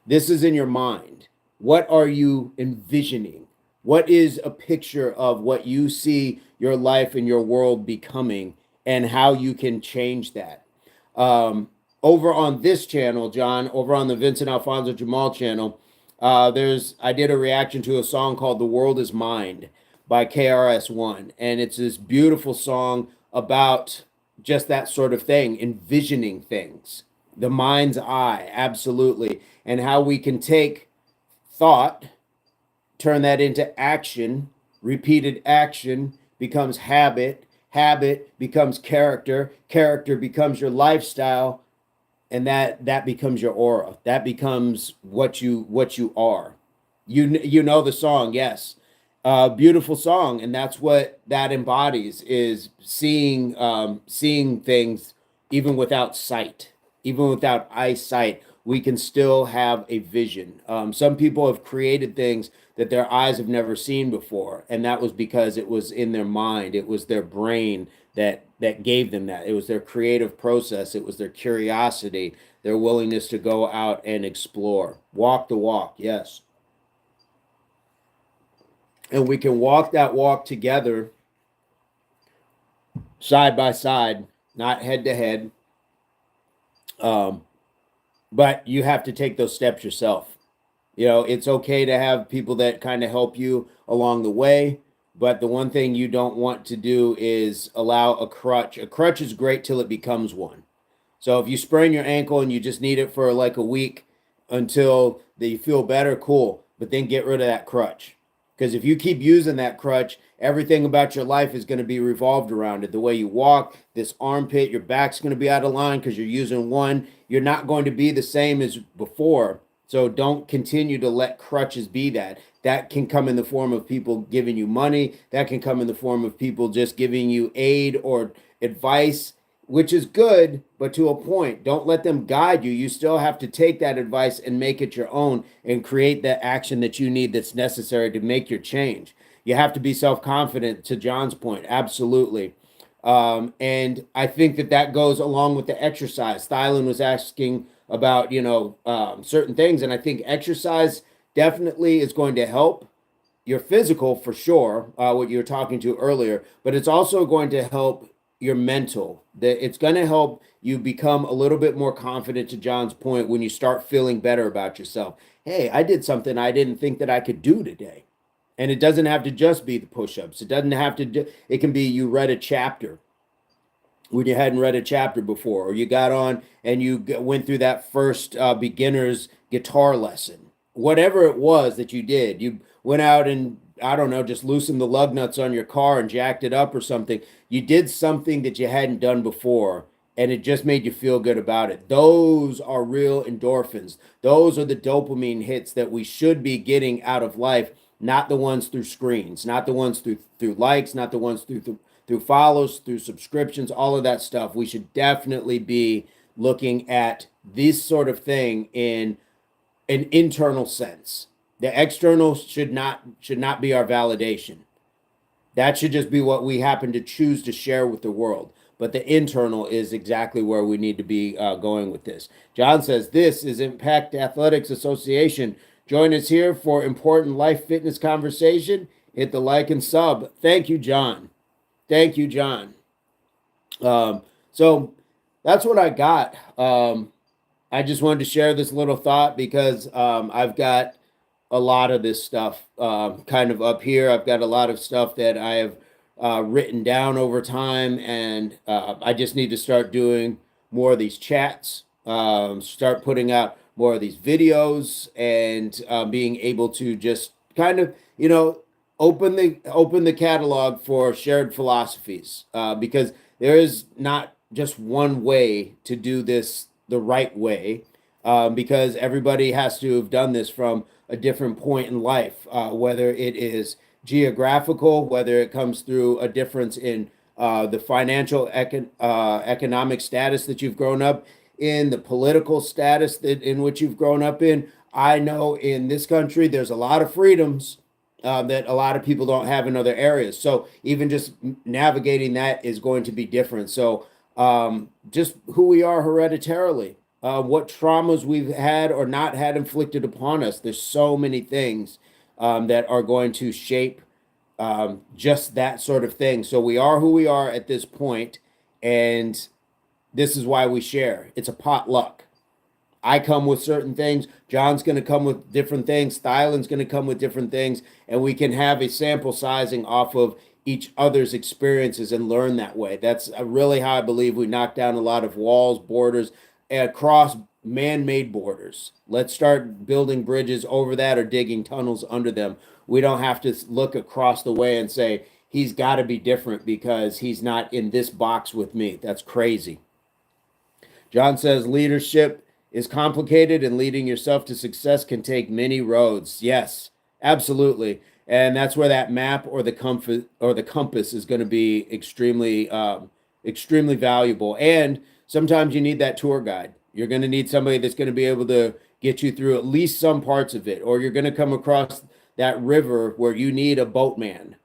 This is in your mind. What are you envisioning? What is a picture of what you see your life and your world becoming, and how you can change that? Um, Over on this channel, John, over on the Vincent Alfonso Jamal channel, I did a reaction to a song called "The World Is Mind" by KRS-One, and it's this beautiful song about just that sort of thing, envisioning things, the mind's eye, absolutely, and how we can take thought, turn that into action, repeated action becomes habit, habit becomes character, character becomes your lifestyle, and that becomes your aura. That becomes what you are. You know the song, yes. Beautiful song, and that's what that embodies, is seeing things even without sight, even without eyesight. We can still have a vision. Some people have created things that their eyes have never seen before, and that was because it was in their mind. It was their brain that gave them that. It was their creative process. It was their curiosity, their willingness to go out and explore, walk the walk. Yes, and we can walk that walk together, side by side, not head to head. Um, but you have to take those steps yourself. It's okay to have people that kind of help you along the way, but the one thing you don't want to do is allow a crutch. A crutch is great till it becomes one. So if you sprain your ankle and you just need it for like a week until you feel better, cool. But then get rid of that crutch. Because if you keep using that crutch, everything about your life is going to be revolved around it. The way you walk, this armpit, your back's going to be out of line because you're using one. You're not going to be the same as before. So don't continue to let crutches be that. That can come in the form of people giving you money. That can come in the form of people just giving you aid or advice, which is good, but to a point. Don't let them guide you. You still have to take that advice and make it your own and create that action that you need, that's necessary to make your change. You have to be self-confident, to John's point. Absolutely. And I think that goes along with the exercise. Thylan was asking about, certain things. And I think exercise definitely is going to help your physical for sure, what you were talking to earlier, but it's also going to help your mental. That it's going to help you become a little bit more confident, to John's point, when you start feeling better about yourself. Hey, I did something I didn't think that I could do today. And it doesn't have to just be the push-ups. It doesn't have to it can be you read a chapter when you hadn't read a chapter before, or you got on and you went through that first beginner's guitar lesson. Whatever it was that you did, you went out and, I don't know, just loosened the lug nuts on your car and jacked it up or something. You did something that you hadn't done before, and it just made you feel good about it. Those are real endorphins. Those are the dopamine hits that we should be getting out of life, not the ones through screens, not the ones through likes, not the ones through follows, through subscriptions, all of that stuff. We should definitely be looking at this sort of thing in an internal sense. The external should not be our validation. That should just be what we happen to choose to share with the world. But the internal is exactly where we need to be going with this. John says, this is Impact Athletics Association. Join us here for important life fitness conversation. Hit the like and sub. Thank you, John. Thank you, John. So that's what I got. I just wanted to share this little thought because I've got a lot of this stuff kind of up here. I've got a lot of stuff that I have written down over time, and I just need to start doing more of these chats, start putting out more of these videos, and being able to just kind of, open the catalog for shared philosophies, because there is not just one way to do this the right way, because everybody has to have done this from a different point in life, whether it is geographical, whether it comes through a difference in the financial economic status that you've grown up in, the political status in which you've grown up in. I know in this country there's a lot of freedoms that a lot of people don't have in other areas. So even just navigating that is going to be different. So just who we are hereditarily, what traumas we've had or not had inflicted upon us. There's so many things that are going to shape just that sort of thing. So we are who we are at this point, and this is why we share. It's a potluck. I come with certain things. John's going to come with different things. Thylan's going to come with different things. And we can have a sample sizing off of each other's experiences and learn that way. That's really how I believe we knock down a lot of walls, borders, across man made borders. Let's start building bridges over that or digging tunnels under them. We don't have to look across the way and say, he's got to be different because he's not in this box with me. That's crazy. John says leadership is complicated and leading yourself to success can take many roads. Yes, absolutely. And that's where that map or the compass is going to be extremely valuable. And sometimes you need that tour guide. You're going to need somebody that's going to be able to get you through at least some parts of it, or you're going to come across that river where you need a boatman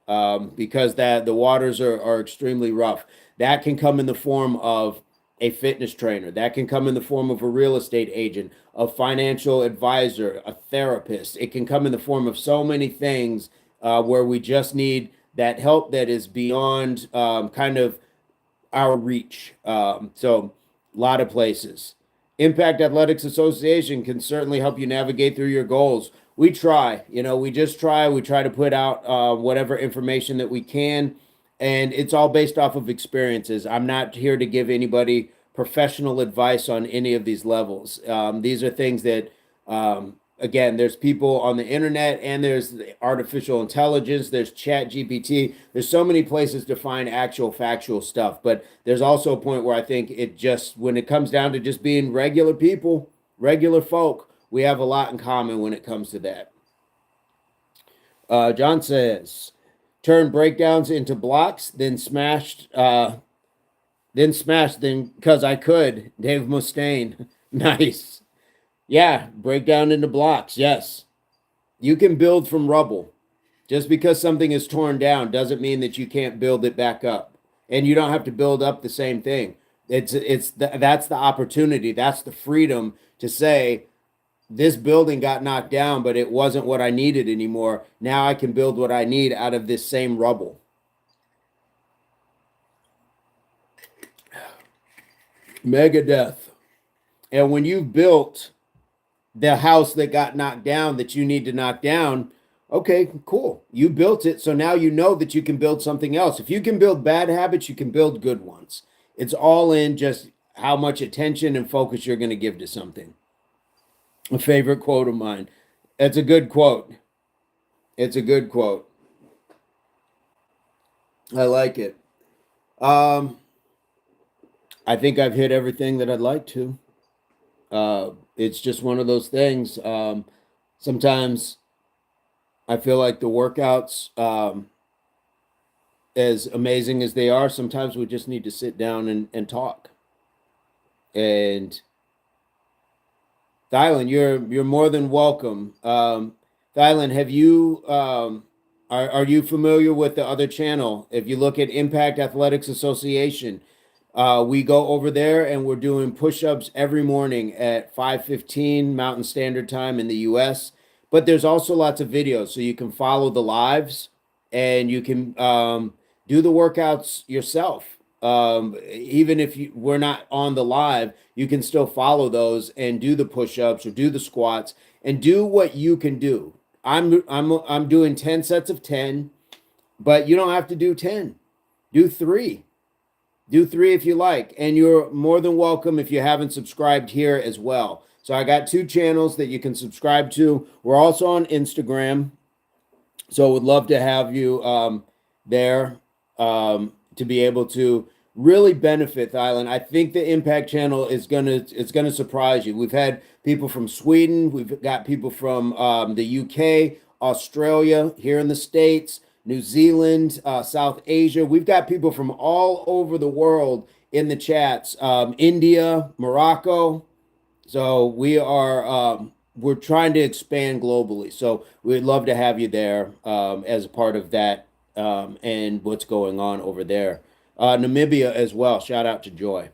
because that the waters are extremely rough. That can come in the form of a fitness trainer. That can come in the form of a real estate agent, a financial advisor, a therapist. It can come in the form of so many things where we just need that help that is beyond kind of our reach. So a lot of places. Impact Athletics Association can certainly help you navigate through your goals. We try, we just try. We try to put out whatever information that we can, and it's all based off of experiences. I'm not here to give anybody professional advice on any of these levels. These are things that, again, there's people on the internet and there's artificial intelligence, there's chat GPT. There's so many places to find actual factual stuff. But there's also a point where I think when it comes down to just being regular people, regular folk, we have a lot in common when it comes to that. John says, turn breakdowns into blocks, then smashed, because I could. Dave Mustaine. Nice. Yeah, break down into blocks. Yes. You can build from rubble. Just because something is torn down doesn't mean that you can't build it back up. And you don't have to build up the same thing. That's the opportunity. That's the freedom to say, this building got knocked down, but it wasn't what I needed anymore. Now I can build what I need out of this same rubble. Megadeth. And when you've built the house that got knocked down that you need to knock down, okay, cool. You built it. So now you know that you can build something else. If you can build bad habits, you can build good ones. It's all in just how much attention and focus you're going to give to something. A favorite quote of mine. It's a good quote. It's a good quote. I like it. I think I've hit everything that I'd like to. It's just one of those things. Sometimes I feel like the workouts, as amazing as they are, sometimes we just need to sit down and talk. And Thylan, you're more than welcome. Thylan, have you are you familiar with the other channel? If you look at Impact Athletics Association, we go over there and we're doing push-ups every morning at 5:15 Mountain Standard Time in the US. But there's also lots of videos, so you can follow the lives and you can do the workouts yourself. Even if we're not on the live, you can still follow those and do the push-ups or do the squats and do what you can do. I'm doing 10 sets of 10, but you don't have to do 10. Do 3. Do 3 if you like, and you're more than welcome if you haven't subscribed here as well. So I got 2 channels that you can subscribe to. We're also on Instagram, so would love to have you there to be able to really benefit the island. I think the Impact channel is gonna surprise you. We've had people from Sweden, we've got people from the UK, Australia, here in the States, New Zealand, South Asia. We've got people from all over the world in the chats. India, Morocco. So we're trying to expand globally. So we'd love to have you there as a part of that and what's going on over there. Namibia as well. Shout out to Joy.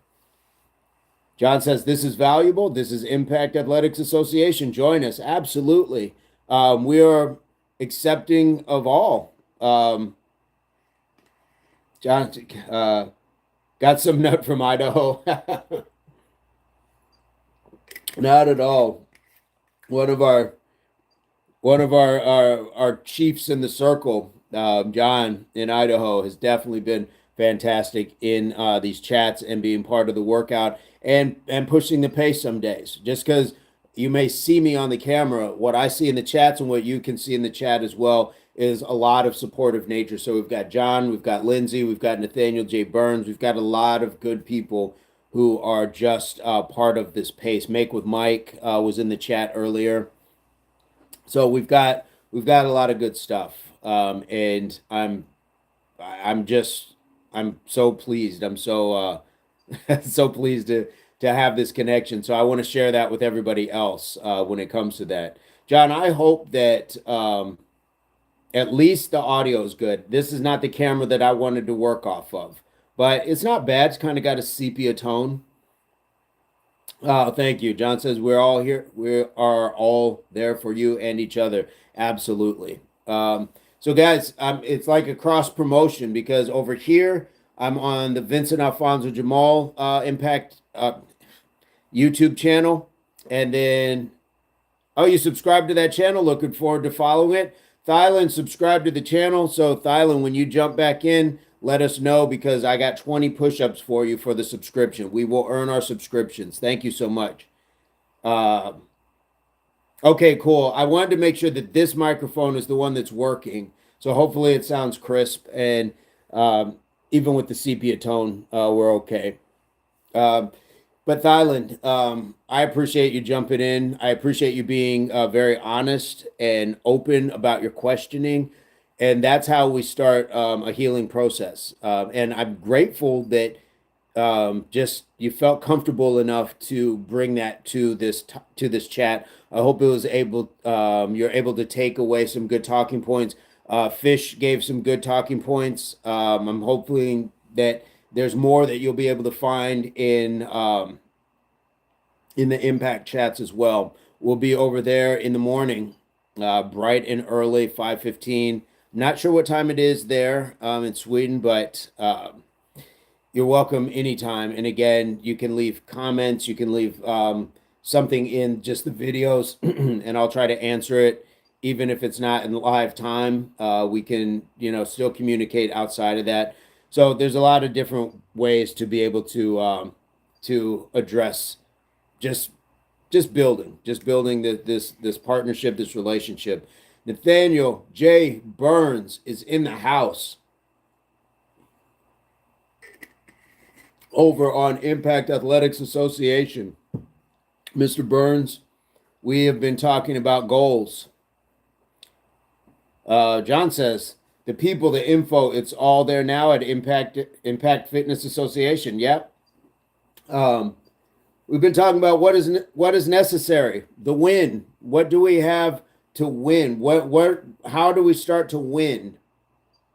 John says, this is valuable. This is Impact Athletics Association. Join us. Absolutely. We are accepting of all. John got some nut from Idaho. Not at all. One of our chiefs in the circle, John in Idaho, has definitely been fantastic in these chats and being part of the workout and pushing the pace some days. Just because you may see me on the camera, what I see in the chats and what you can see in the chat as well is a lot of supportive nature. So we've got John, we've got Lindsay, we've got Nathaniel J. Burns, we've got a lot of good people who are just part of this pace. Make with Mike was in the chat earlier. So we've got a lot of good stuff, and I'm so pleased. I'm so so pleased to have this connection. So I want to share that with everybody else when it comes to that. John, I hope that at least the audio is good. This is not the camera that I wanted to work off of, but it's not bad. It's kind of got a sepia tone. Oh, thank you. John says we're all here. We are all there for you and each other. Absolutely. So guys, it's like a cross promotion because over here I'm on the Vincent, Alfonzo, Jamal Impact YouTube channel, and then you subscribe to that channel. Looking forward to following it. Thylan, subscribe to the channel. So Thylan, when you jump back in, let us know because I got 20 push-ups for you for the subscription. We will earn our subscriptions. Thank you so much. Okay, cool. I wanted to make sure that this microphone is the one that's working. So hopefully it sounds crisp. And even with the sepia tone, we're okay. But Thylan, I appreciate you jumping in. I appreciate you being very honest and open about your questioning. And that's how we start a healing process. And I'm grateful that just you felt comfortable enough to bring that to this chat. I hope it was you're able to take away some good talking points. Fish gave some good talking points. I'm hoping that there's more that you'll be able to find in the impact chats as well. We'll be over there in the morning, bright and early, 5:15. Not sure what time it is there in Sweden, but you're welcome anytime. And again, you can leave comments. You can leave something in just the videos, and I'll try to answer it. Even if it's not in live time, we can, still communicate outside of that. So there's a lot of different ways to be able to address just building this partnership, this relationship. Nathaniel J. Burns is in the house over on Impact Athletics Association. Mr. Burns, we have been talking about goals. John says, the people, the info, it's all there now at Impact Fitness Association. Yep. We've been talking about what is necessary, the win. What do we have to win? How do we start to win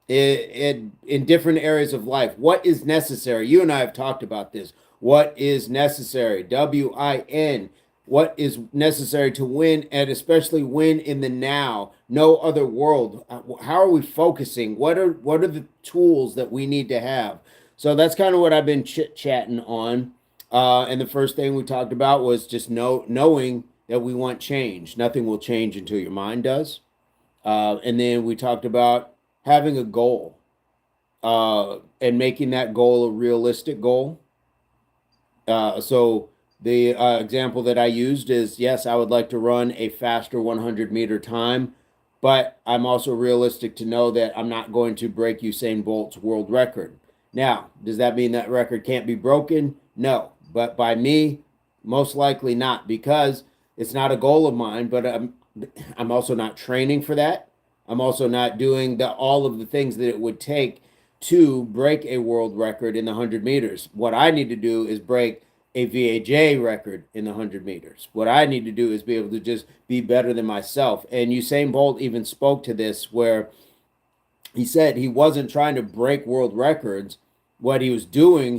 in different areas of life? What is necessary? You and I have talked about this. What is necessary? WIN. What is necessary to win, and especially win in the now? No other world. How are we focusing? What are the tools that we need to have? So that's kind of what I've been chit-chatting on. And the first thing we talked about was just knowing that we want change. Nothing will change until your mind does. And then we talked about having a goal and making that goal a realistic goal. So the example that I used is, yes, I would like to run a faster 100-meter time, but I'm also realistic to know that I'm not going to break Usain Bolt's world record. Now, does that mean that record can't be broken? No, but by me, most likely not, because it's not a goal of mine, but I'm also not training for that. I'm also not doing all of the things that it would take to break a world record in the 100 meters. What I need to do is break a VAJ record in the 100 meters. What I need to do is be able to just be better than myself. And Usain Bolt even spoke to this, where he said he wasn't trying to break world records. what he was doing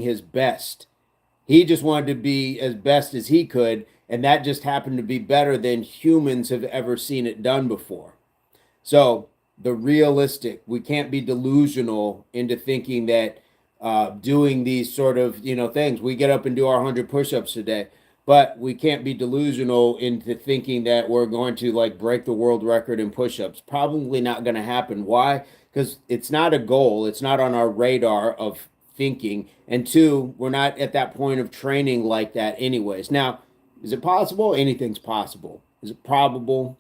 his best. He just wanted to be as best as he could, and that just happened to be better than humans have ever seen it done before. So the realistic, we can't be delusional into thinking that doing these sort of things. We get up and do our 100 push-ups today, but we can't be delusional into thinking that we're going to like break the world record in push-ups. Probably not going to happen. Why? Because it's not a goal. It's not on our radar of thinking. And two, we're not at that point of training like that anyways. Now, is it possible? Anything's possible. Is it probable?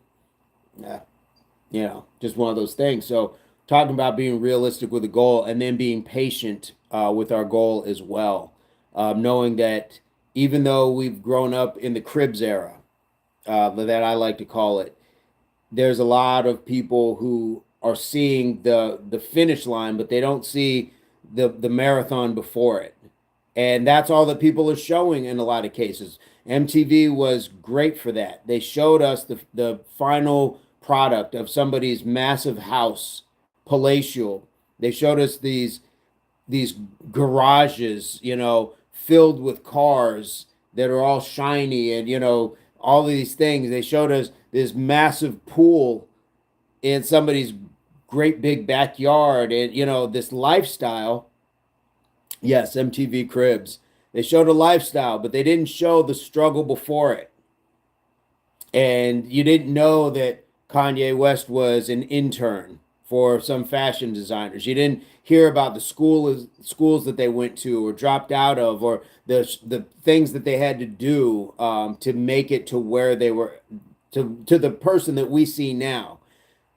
Yeah, just one of those things. So, talking about being realistic with a goal and then being patient with our goal as well, knowing that even though we've grown up in the cribs era, that I like to call it, there's a lot of people who are seeing the finish line, but they don't see the marathon before it, and that's all that people are showing in a lot of cases. MTV was great for that. They showed us the final product of somebody's massive house, palatial. They showed us these garages, filled with cars that are all shiny and all these things. They showed us this massive pool in somebody's great big backyard and this lifestyle. Yes, MTV Cribs. They showed a lifestyle, but they didn't show the struggle before it. And you didn't know that Kanye West was an intern for some fashion designers. You didn't hear about the schools that they went to or dropped out of, or the things that they had to do to make it to where they were, to the person that we see now.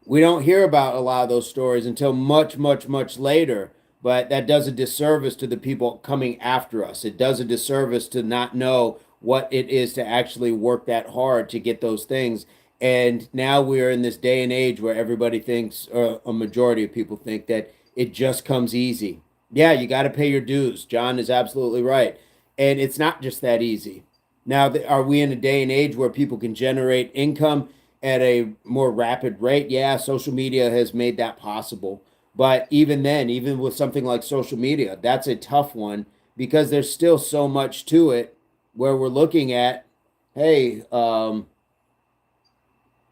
We don't hear about a lot of those stories until much, much, much later. But that does a disservice to the people coming after us. It does a disservice to not know what it is to actually work that hard to get those things. And now we're in this day and age where everybody thinks, or a majority of people think, that it just comes easy. Yeah, you got to pay your dues. John is absolutely right. And it's not just that easy. Now, are we in a day and age where people can generate income at a more rapid rate? Yeah, social media has made that possible. But even then, even with something like social media, that's a tough one because there's still so much to it where we're looking at, hey, how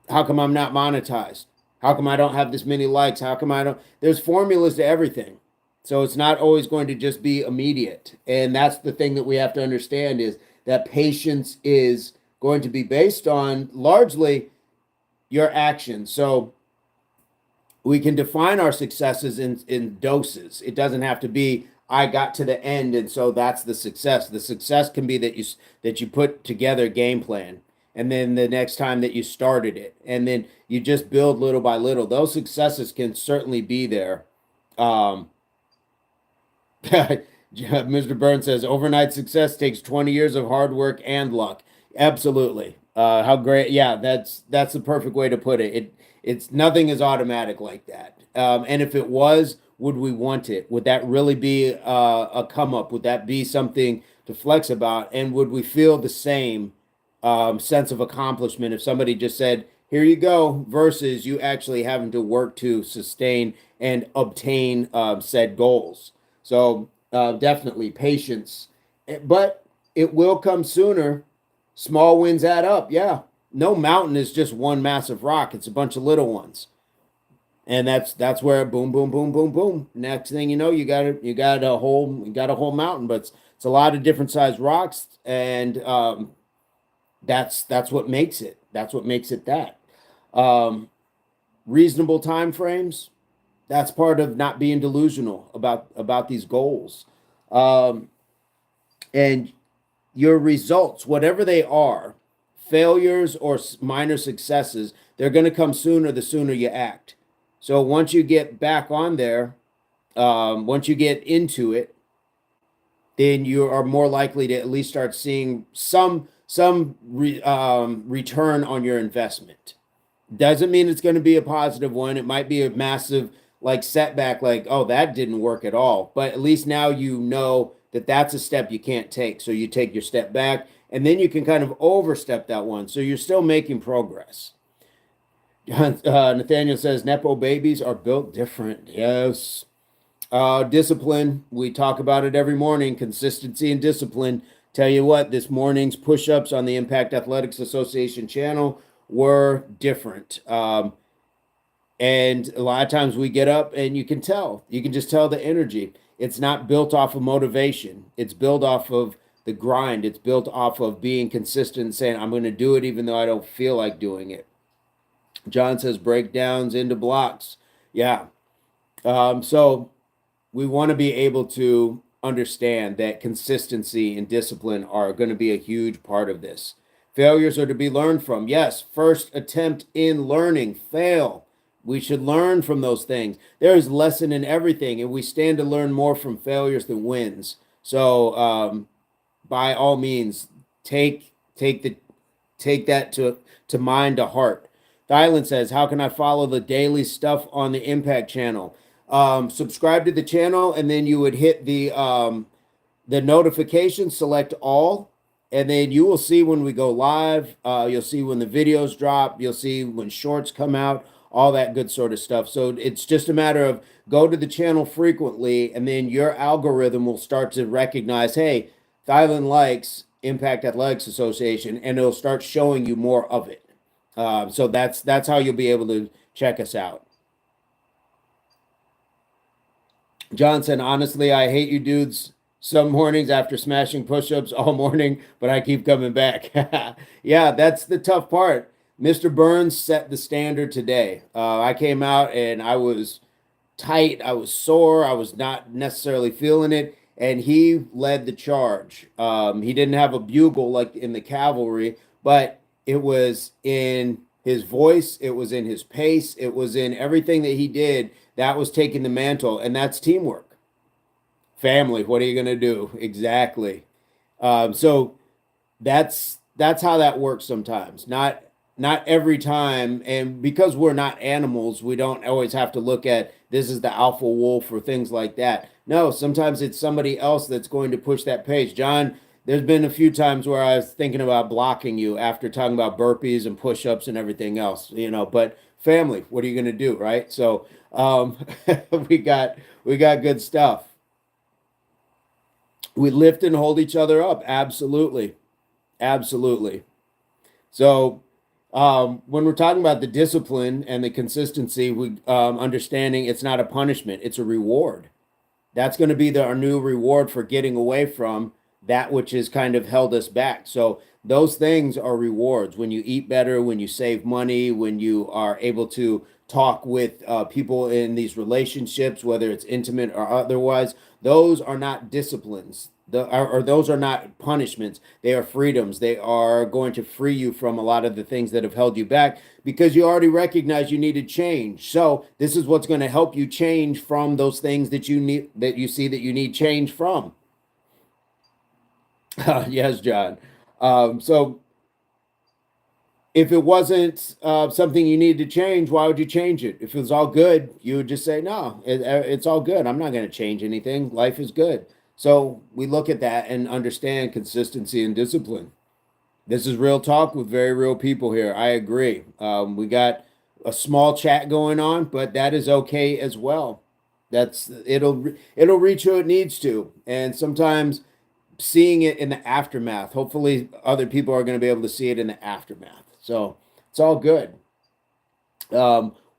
come I'm not monetized? How come I don't have this many likes? How come I don't? There's formulas to everything. So it's not always going to just be immediate. And that's the thing that we have to understand is that patience is going to be based on largely your actions. So we can define our successes in doses. It doesn't have to be I got to the end and so that's the success. The success can be that you put together a game plan and then the next time that you started it and then you just build little by little. Those successes can certainly be there. Um, Mr. Burns says overnight success takes 20 years of hard work and luck. Absolutely. How great. Yeah, that's the perfect way to put it. It's nothing is automatic like that. And if it was, would we want it? Would that really be a come up? Would that be something to flex about? And would we feel the same sense of accomplishment if somebody just said, here you go, versus you actually having to work to sustain and obtain said goals? So definitely patience, but it will come sooner. Small wins add up. Yeah, no mountain is just one massive rock. It's a bunch of little ones, and that's where boom, boom, boom, boom, boom. Next thing you know, you got a whole mountain, but it's a lot of different sized rocks, and that's what makes it. That's what makes it that. Um, Reasonable time frames. That's part of not being delusional about these goals. Um, and your results, whatever they are, failures or minor successes, they're going to come sooner the sooner you act. So once you get back on there, once you get into it, then you are more likely to at least start seeing some return on your investment. Doesn't mean it's going to be a positive one. It might be a massive like setback, like, oh, that didn't work at all. But at least now you know that that's a step you can't take. So you take your step back and then you can kind of overstep that one. So you're still making progress. Nathaniel says Nepo babies are built different. Yes. Discipline. We talk about it every morning. Consistency and discipline. Tell you what, this morning's push-ups on the Impact Athletics Association channel were different. And a lot of times we get up and you can just tell the energy. It's not built off of motivation. It's built off of the grind. It's built off of being consistent and saying, I'm going to do it even though I don't feel like doing it. John says breakdowns into blocks. Yeah. So we want to be able to understand that consistency and discipline are going to be a huge part of this. Failures are to be learned from. Yes, first attempt in learning, fail. We should learn from those things. There is lesson in everything, and we stand to learn more from failures than wins. So, by all means, take that to mind, to heart. Dylan says, "How can I follow the daily stuff on the Impact channel?" Subscribe to the channel, and then you would hit the notification, select all, and then you will see when we go live. You'll see when the videos drop. You'll see when shorts come out, all that good sort of stuff. So it's just a matter of go to the channel frequently, and then your algorithm will start to recognize, hey, Dylan likes Impact Athletics Association, and it'll start showing you more of it. So that's how you'll be able to check us out. Johnson, honestly, I hate you dudes some mornings after smashing push-ups all morning, but I keep coming back. Yeah, that's the tough part. Mr. Burns set the standard today. I came out and I was tight. I was sore. I was not necessarily feeling it. And he led the charge. He didn't have a bugle like in the cavalry, but it was in his voice. It was in his pace. It was in everything that he did. That was taking the mantle, and that's teamwork. Family, what are you going to do? Exactly. So that's how that works sometimes. Not every time, and because we're not animals, we don't always have to look at this is the alpha wolf or things like that. No, sometimes it's somebody else that's going to push that pace. John, there's been a few times where I was thinking about blocking you after talking about burpees and push-ups and everything else, but family, what are you going to do, right? So we got good stuff. We lift and hold each other up. Absolutely. So when we're talking about the discipline and the consistency, we understanding it's not a punishment, it's a reward. That's going to be our new reward for getting away from that which has kind of held us back. So those things are rewards. When you eat better, when you save money, when you are able to talk with people in these relationships, whether it's intimate or otherwise, those are not disciplines. Those are not punishments. They are freedoms. They are going to free you from a lot of the things that have held you back because you already recognize you needed change. So this is what's going to help you change from those things that you need, that you see that you need change from. Yes, John. So if it wasn't something you needed to change, why would you change it? If it was all good, you would just say, no, it's all good. I'm not going to change anything. Life is good. So we look at that and understand consistency and discipline. This is real talk with very real people here. I agree. We got a small chat going on, but that is okay as well. It'll reach who it needs to. And sometimes seeing it in the aftermath, hopefully other people are going to be able to see it in the aftermath. So it's all good.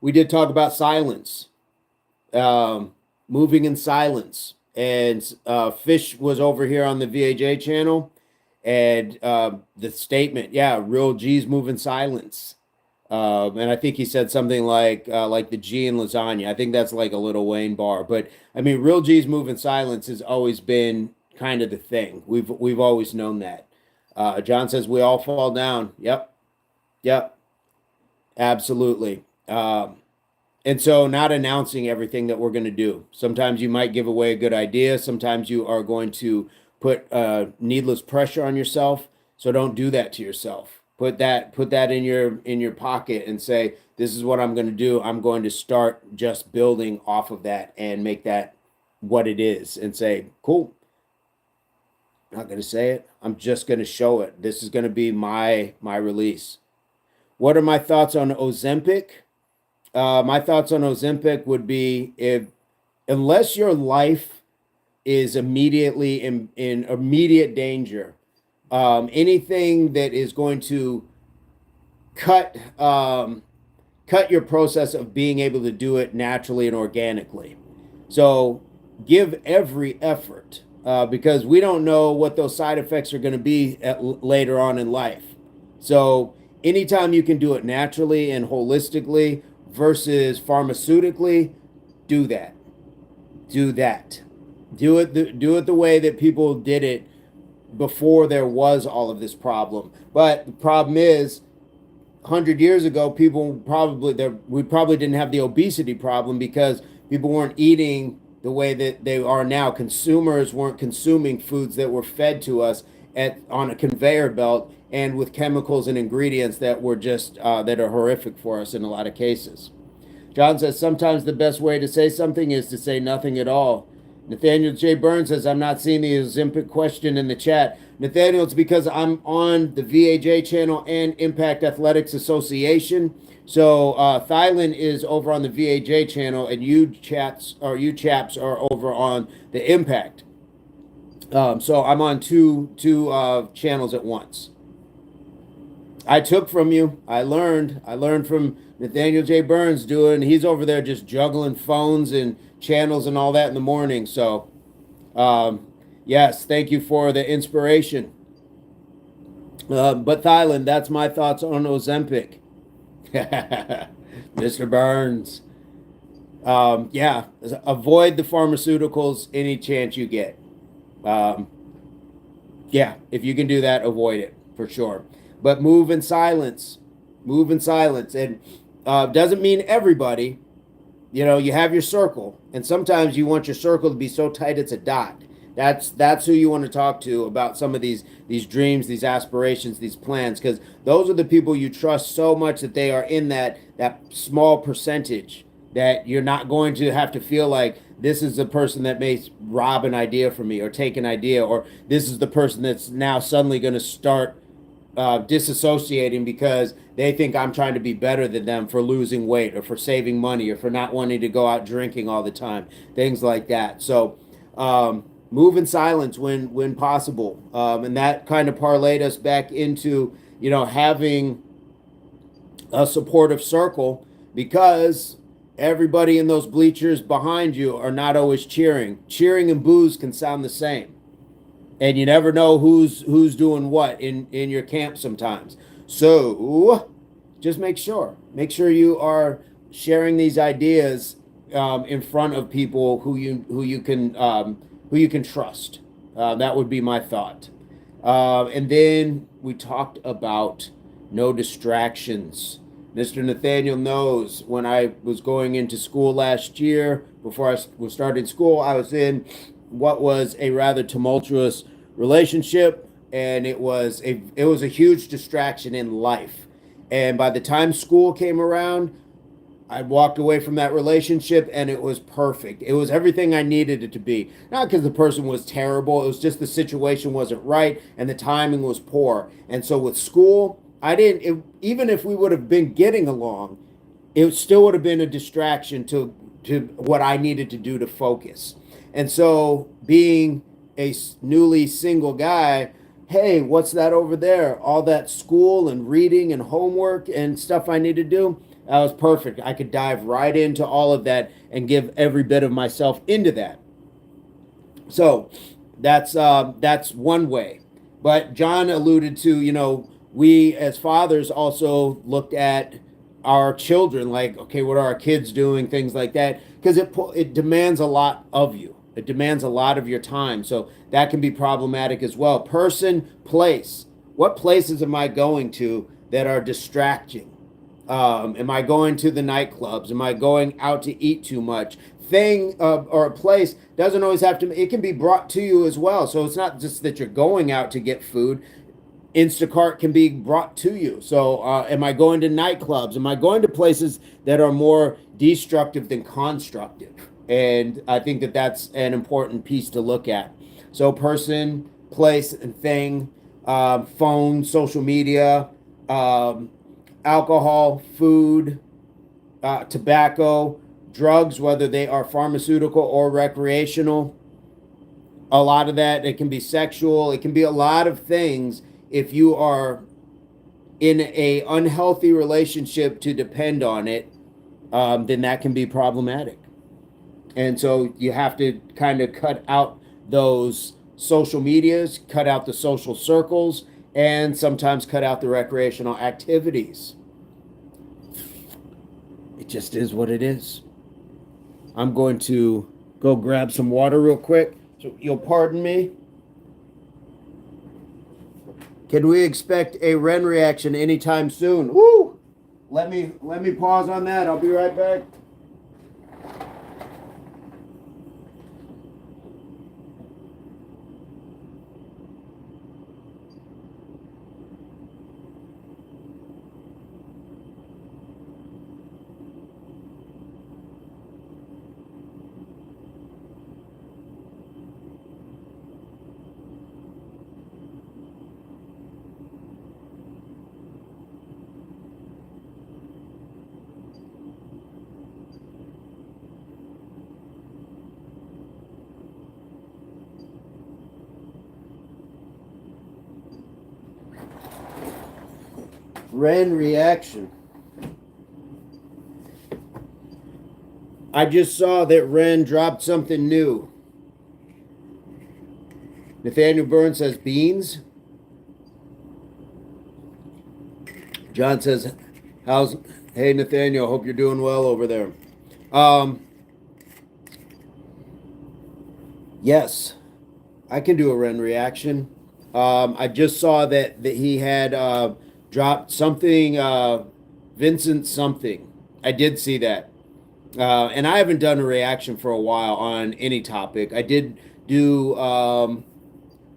We did talk about silence, moving in silence. And Fish was over here on the VAJ channel, and the statement, yeah, real G's move in silence. And I think he said something like the G in lasagna. I think that's like a Little Wayne bar. But I mean, real G's move in silence has always been kind of the thing. We've always known that. John says we all fall down. Yep, absolutely. And so not announcing everything that we're going to do. Sometimes you might give away a good idea. Sometimes you are going to put needless pressure on yourself. So don't do that to yourself. Put that in your pocket and say, this is what I'm going to do. I'm going to start just building off of that and make that what it is and say, cool. I'm not going to say it. I'm just going to show it. This is going to be my release. What are my thoughts on Ozempic? My thoughts on Ozempic would be if unless your life is immediately in immediate danger, anything that is going to cut cut your process of being able to do it naturally and organically. So give every effort, because we don't know what those side effects are going to be later on in life. So anytime you can do it naturally and holistically versus pharmaceutically, do that. Do that. Do it the way that people did it before there was all of this problem. But the problem is, 100 years ago, people probably there we probably didn't have the obesity problem because people weren't eating the way that they are now. Consumers weren't consuming foods that were fed to us at on a conveyor belt and with chemicals and ingredients that were just that are horrific for us in a lot of cases. John says sometimes the best way to say something is to say nothing at all. Nathaniel J. Burns says, I'm not seeing the Ozempic question in the chat. Nathaniel, it's because I'm on the VAJ channel and Impact Athletics Association. So Thylan is over on the VAJ channel, and you chaps are over on the Impact. So I'm on two channels at once. I took from you. I learned from Nathaniel J. Burns he's over there just juggling phones and channels and all that in the morning. So, yes, thank you for the inspiration. But Thylan, that's my thoughts on Ozempic. Mr. Burns. Yeah, avoid the pharmaceuticals any chance you get. Yeah, if you can do that, avoid it for sure. But move in silence. Move in silence. And doesn't mean everybody. You know, you have your circle, and sometimes you want your circle to be so tight it's a dot. That's who you want to talk to about some of these dreams, these aspirations, these plans, because those are the people you trust so much that they are in that small percentage that you're not going to have to feel like this is the person that may rob an idea from me or take an idea, or this is the person that's now suddenly going to start disassociating because they think I'm trying to be better than them for losing weight or for saving money or for not wanting to go out drinking all the time, things like that. So move in silence when possible, and that kind of parlayed us back into having a supportive circle, because everybody in those bleachers behind you are not always cheering. Cheering and boos can sound the same, and you never know who's doing what in your camp sometimes. So just make sure you are sharing these ideas in front of people who you can trust. That would be my thought. And then we talked about no distractions. Mr. Nathaniel knows when I was going into school last year, before I was starting school, I was in what was a rather tumultuous relationship, and it was a huge distraction in life. And by the time school came around, I walked away from that relationship and it was perfect. It was everything I needed it to be. Not because the person was terrible, it was just the situation wasn't right and the timing was poor. And so with school, even if we would have been getting along, it still would have been a distraction to what I needed to do to focus. And so being a newly single guy, hey, what's that over there? All that school and reading and homework and stuff I need to do. That was perfect. I could dive right into all of that and give every bit of myself into that. So that's one way. But John alluded to, we as fathers also looked at our children, like, okay, what are our kids doing? Things like that, because it demands a lot of you. It demands a lot of your time. So that can be problematic as well. Person, place. What places am I going to that are distracting? Am I going to the nightclubs? Am I going out to eat too much? Or a place doesn't always have to, it can be brought to you as well. So it's not just that you're going out to get food. Instacart can be brought to you. So am I going to nightclubs? Am I going to places that are more destructive than constructive? And I think that that's an important piece to look at. So person, place, and thing, phone, social media, alcohol, food, tobacco, drugs, whether they are pharmaceutical or recreational. A lot of that, it can be sexual, it can be a lot of things. If you are in a unhealthy relationship to depend on it, then that can be problematic. And so you have to kind of cut out those social medias, cut out the social circles, and sometimes cut out the recreational activities. It just is what it is. I'm going to go grab some water real quick. So you'll pardon me. Can we expect a Ren reaction anytime soon? Woo! Let me pause on that. I'll be right back. Ren reaction. I just saw that Ren dropped something new. Nathaniel Burns says beans. John says, "How's hey Nathaniel? Hope you're doing well over there." Yes, I can do a Ren reaction. I just saw that he had dropped something, Vincent something. I did see that. And I haven't done a reaction for a while on any topic. I did do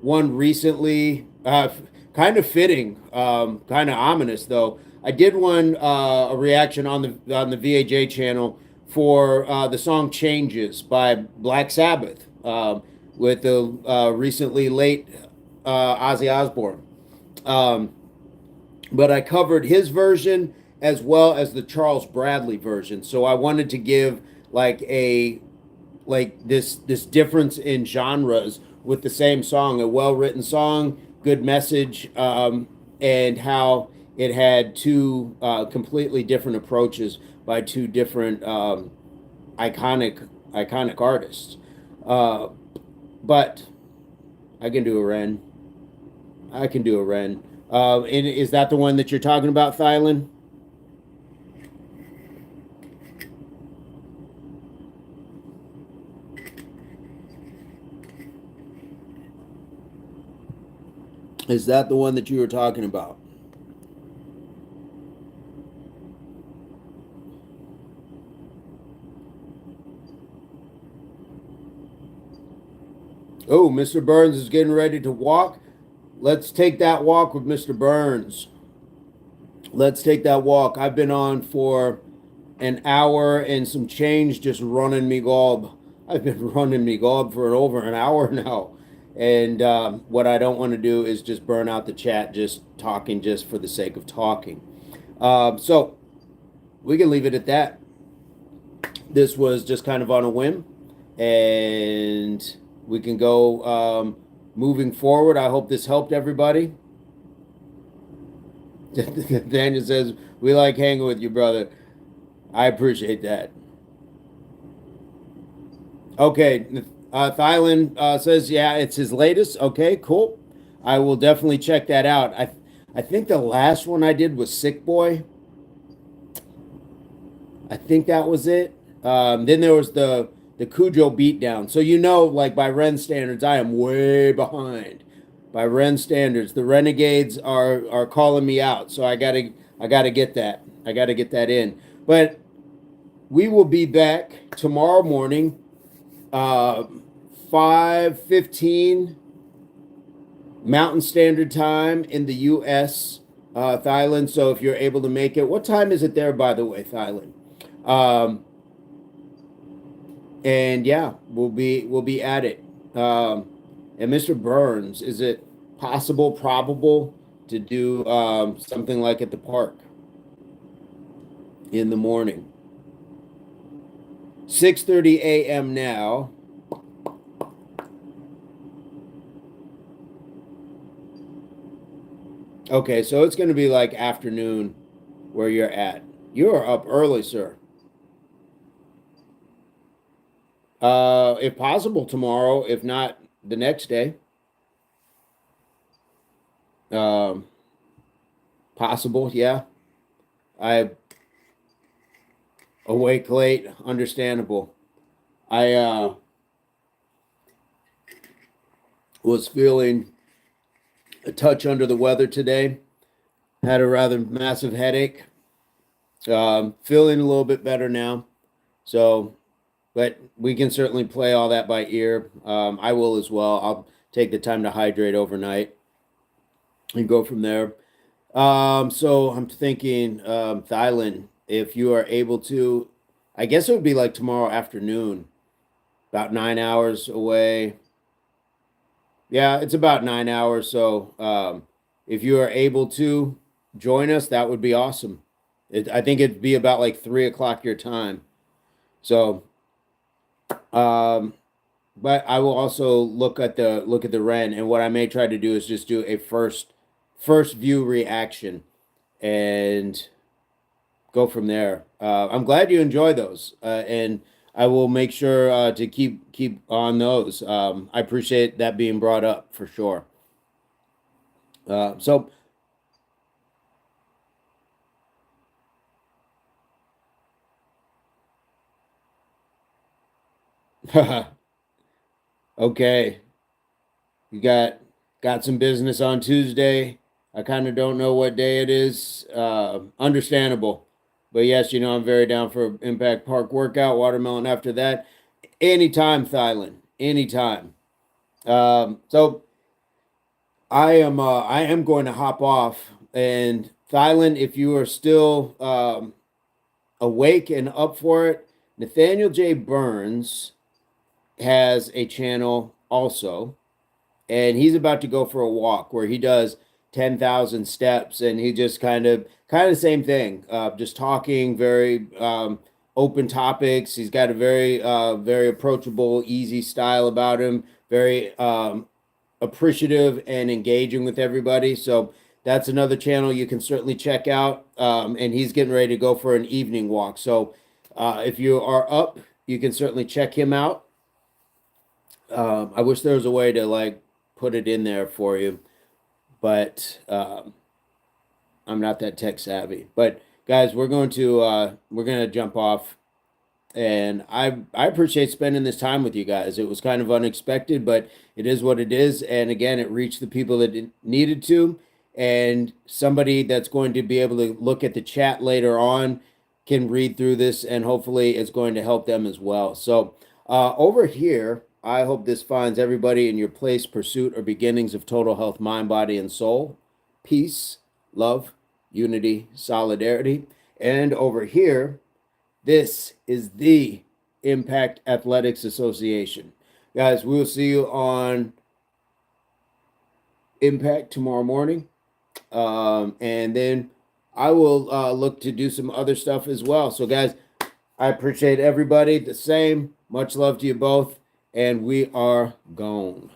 one recently, kind of fitting, kind of ominous though. I did one a reaction on the VAJ channel for the song "Changes" by Black Sabbath, with the recently late Ozzy Osbourne. Um, but I covered his version as well as the Charles Bradley version. So I wanted to give like this difference in genres with the same song, a well-written song, good message, and how it had two completely different approaches by two different iconic artists. But I can do a Ren. I can do a Ren. And is that the one that you're talking about, Thylan? Is that the one that you were talking about? Oh, Mr. Burns is getting ready to walk. Let's take that walk with Mr. Burns. Let's take that walk. I've been on for an hour and some change just running me gob. I've been running me gob for over an hour now. And what I don't want to do is just burn out the chat just talking just for the sake of talking. So we can leave it at that. This was just kind of on a whim. And we can go moving forward. I hope this helped everybody. Daniel says, "We like hanging with you, brother." I appreciate that. Okay, Thylan says, "Yeah, it's his latest." Okay, cool. I will definitely check that out. I think the last one I did was Sick Boy. I think that was it. Then there was the Cujo beatdown. So like by Ren standards, I am way behind. By Ren standards, the Renegades are calling me out. So I gotta get that. I gotta get that in. But we will be back tomorrow morning, 5:15 Mountain Standard Time in the U.S. Thailand. So if you're able to make it, what time is it there, by the way, Thailand? And yeah, we'll be at it. And Mr. Burns, is it possible, probable to do something like at the park in the morning? 6:30 a.m. now. Okay, so it's going to be like afternoon where you're at. You are up early, sir. If possible, tomorrow. If not, the next day. Um, Possible, yeah. I awake late, understandable. I was feeling a touch under the weather today. Had a rather massive headache. Feeling a little bit better now. So, but we can certainly play all that by ear. I will as well. I'll take the time to hydrate overnight and go from there. So I'm thinking, Thailand, if you are able to, I guess it would be like tomorrow afternoon, about 9 hours away. Yeah, it's about 9 hours. So, if you are able to join us, that would be awesome. I think it'd be about like 3 o'clock your time. So, um, but I will also look at the rent, and what I may try to do is just do a first view reaction and go from there. I'm glad you enjoy those, and I will make sure to keep on those. I appreciate that being brought up for sure. So okay, you got some business on Tuesday. I kind of don't know what day it is. Understandable, but yes, I'm very down for Impact Park workout. Watermelon after that, anytime, Thailand, anytime. So I am going to hop off. And Thailand, if you are still awake and up for it, Nathaniel J. Burns has a channel also, and he's about to go for a walk where he does 10,000 steps, and he just kind of same thing, just talking very open topics. He's got a very approachable, easy style about him, very appreciative and engaging with everybody. So that's another channel you can certainly check out. And he's getting ready to go for an evening walk. So if you are up, you can certainly check him out. I wish there was a way to like put it in there for you, but I'm not that tech savvy. But guys, we're going to jump off, and I appreciate spending this time with you guys. It was kind of unexpected, but it is what it is. And again, it reached the people that it needed to, and somebody that's going to be able to look at the chat later on can read through this, and hopefully it's going to help them as well. So over here, I hope this finds everybody in your place, pursuit, or beginnings of total health, mind, body, and soul, peace, love, unity, solidarity. And over here, this is the Impact Athletics Association. Guys, we will see you on Impact tomorrow morning. And then I will look to do some other stuff as well. So, guys, I appreciate everybody the same. Much love to you both. And we are gone.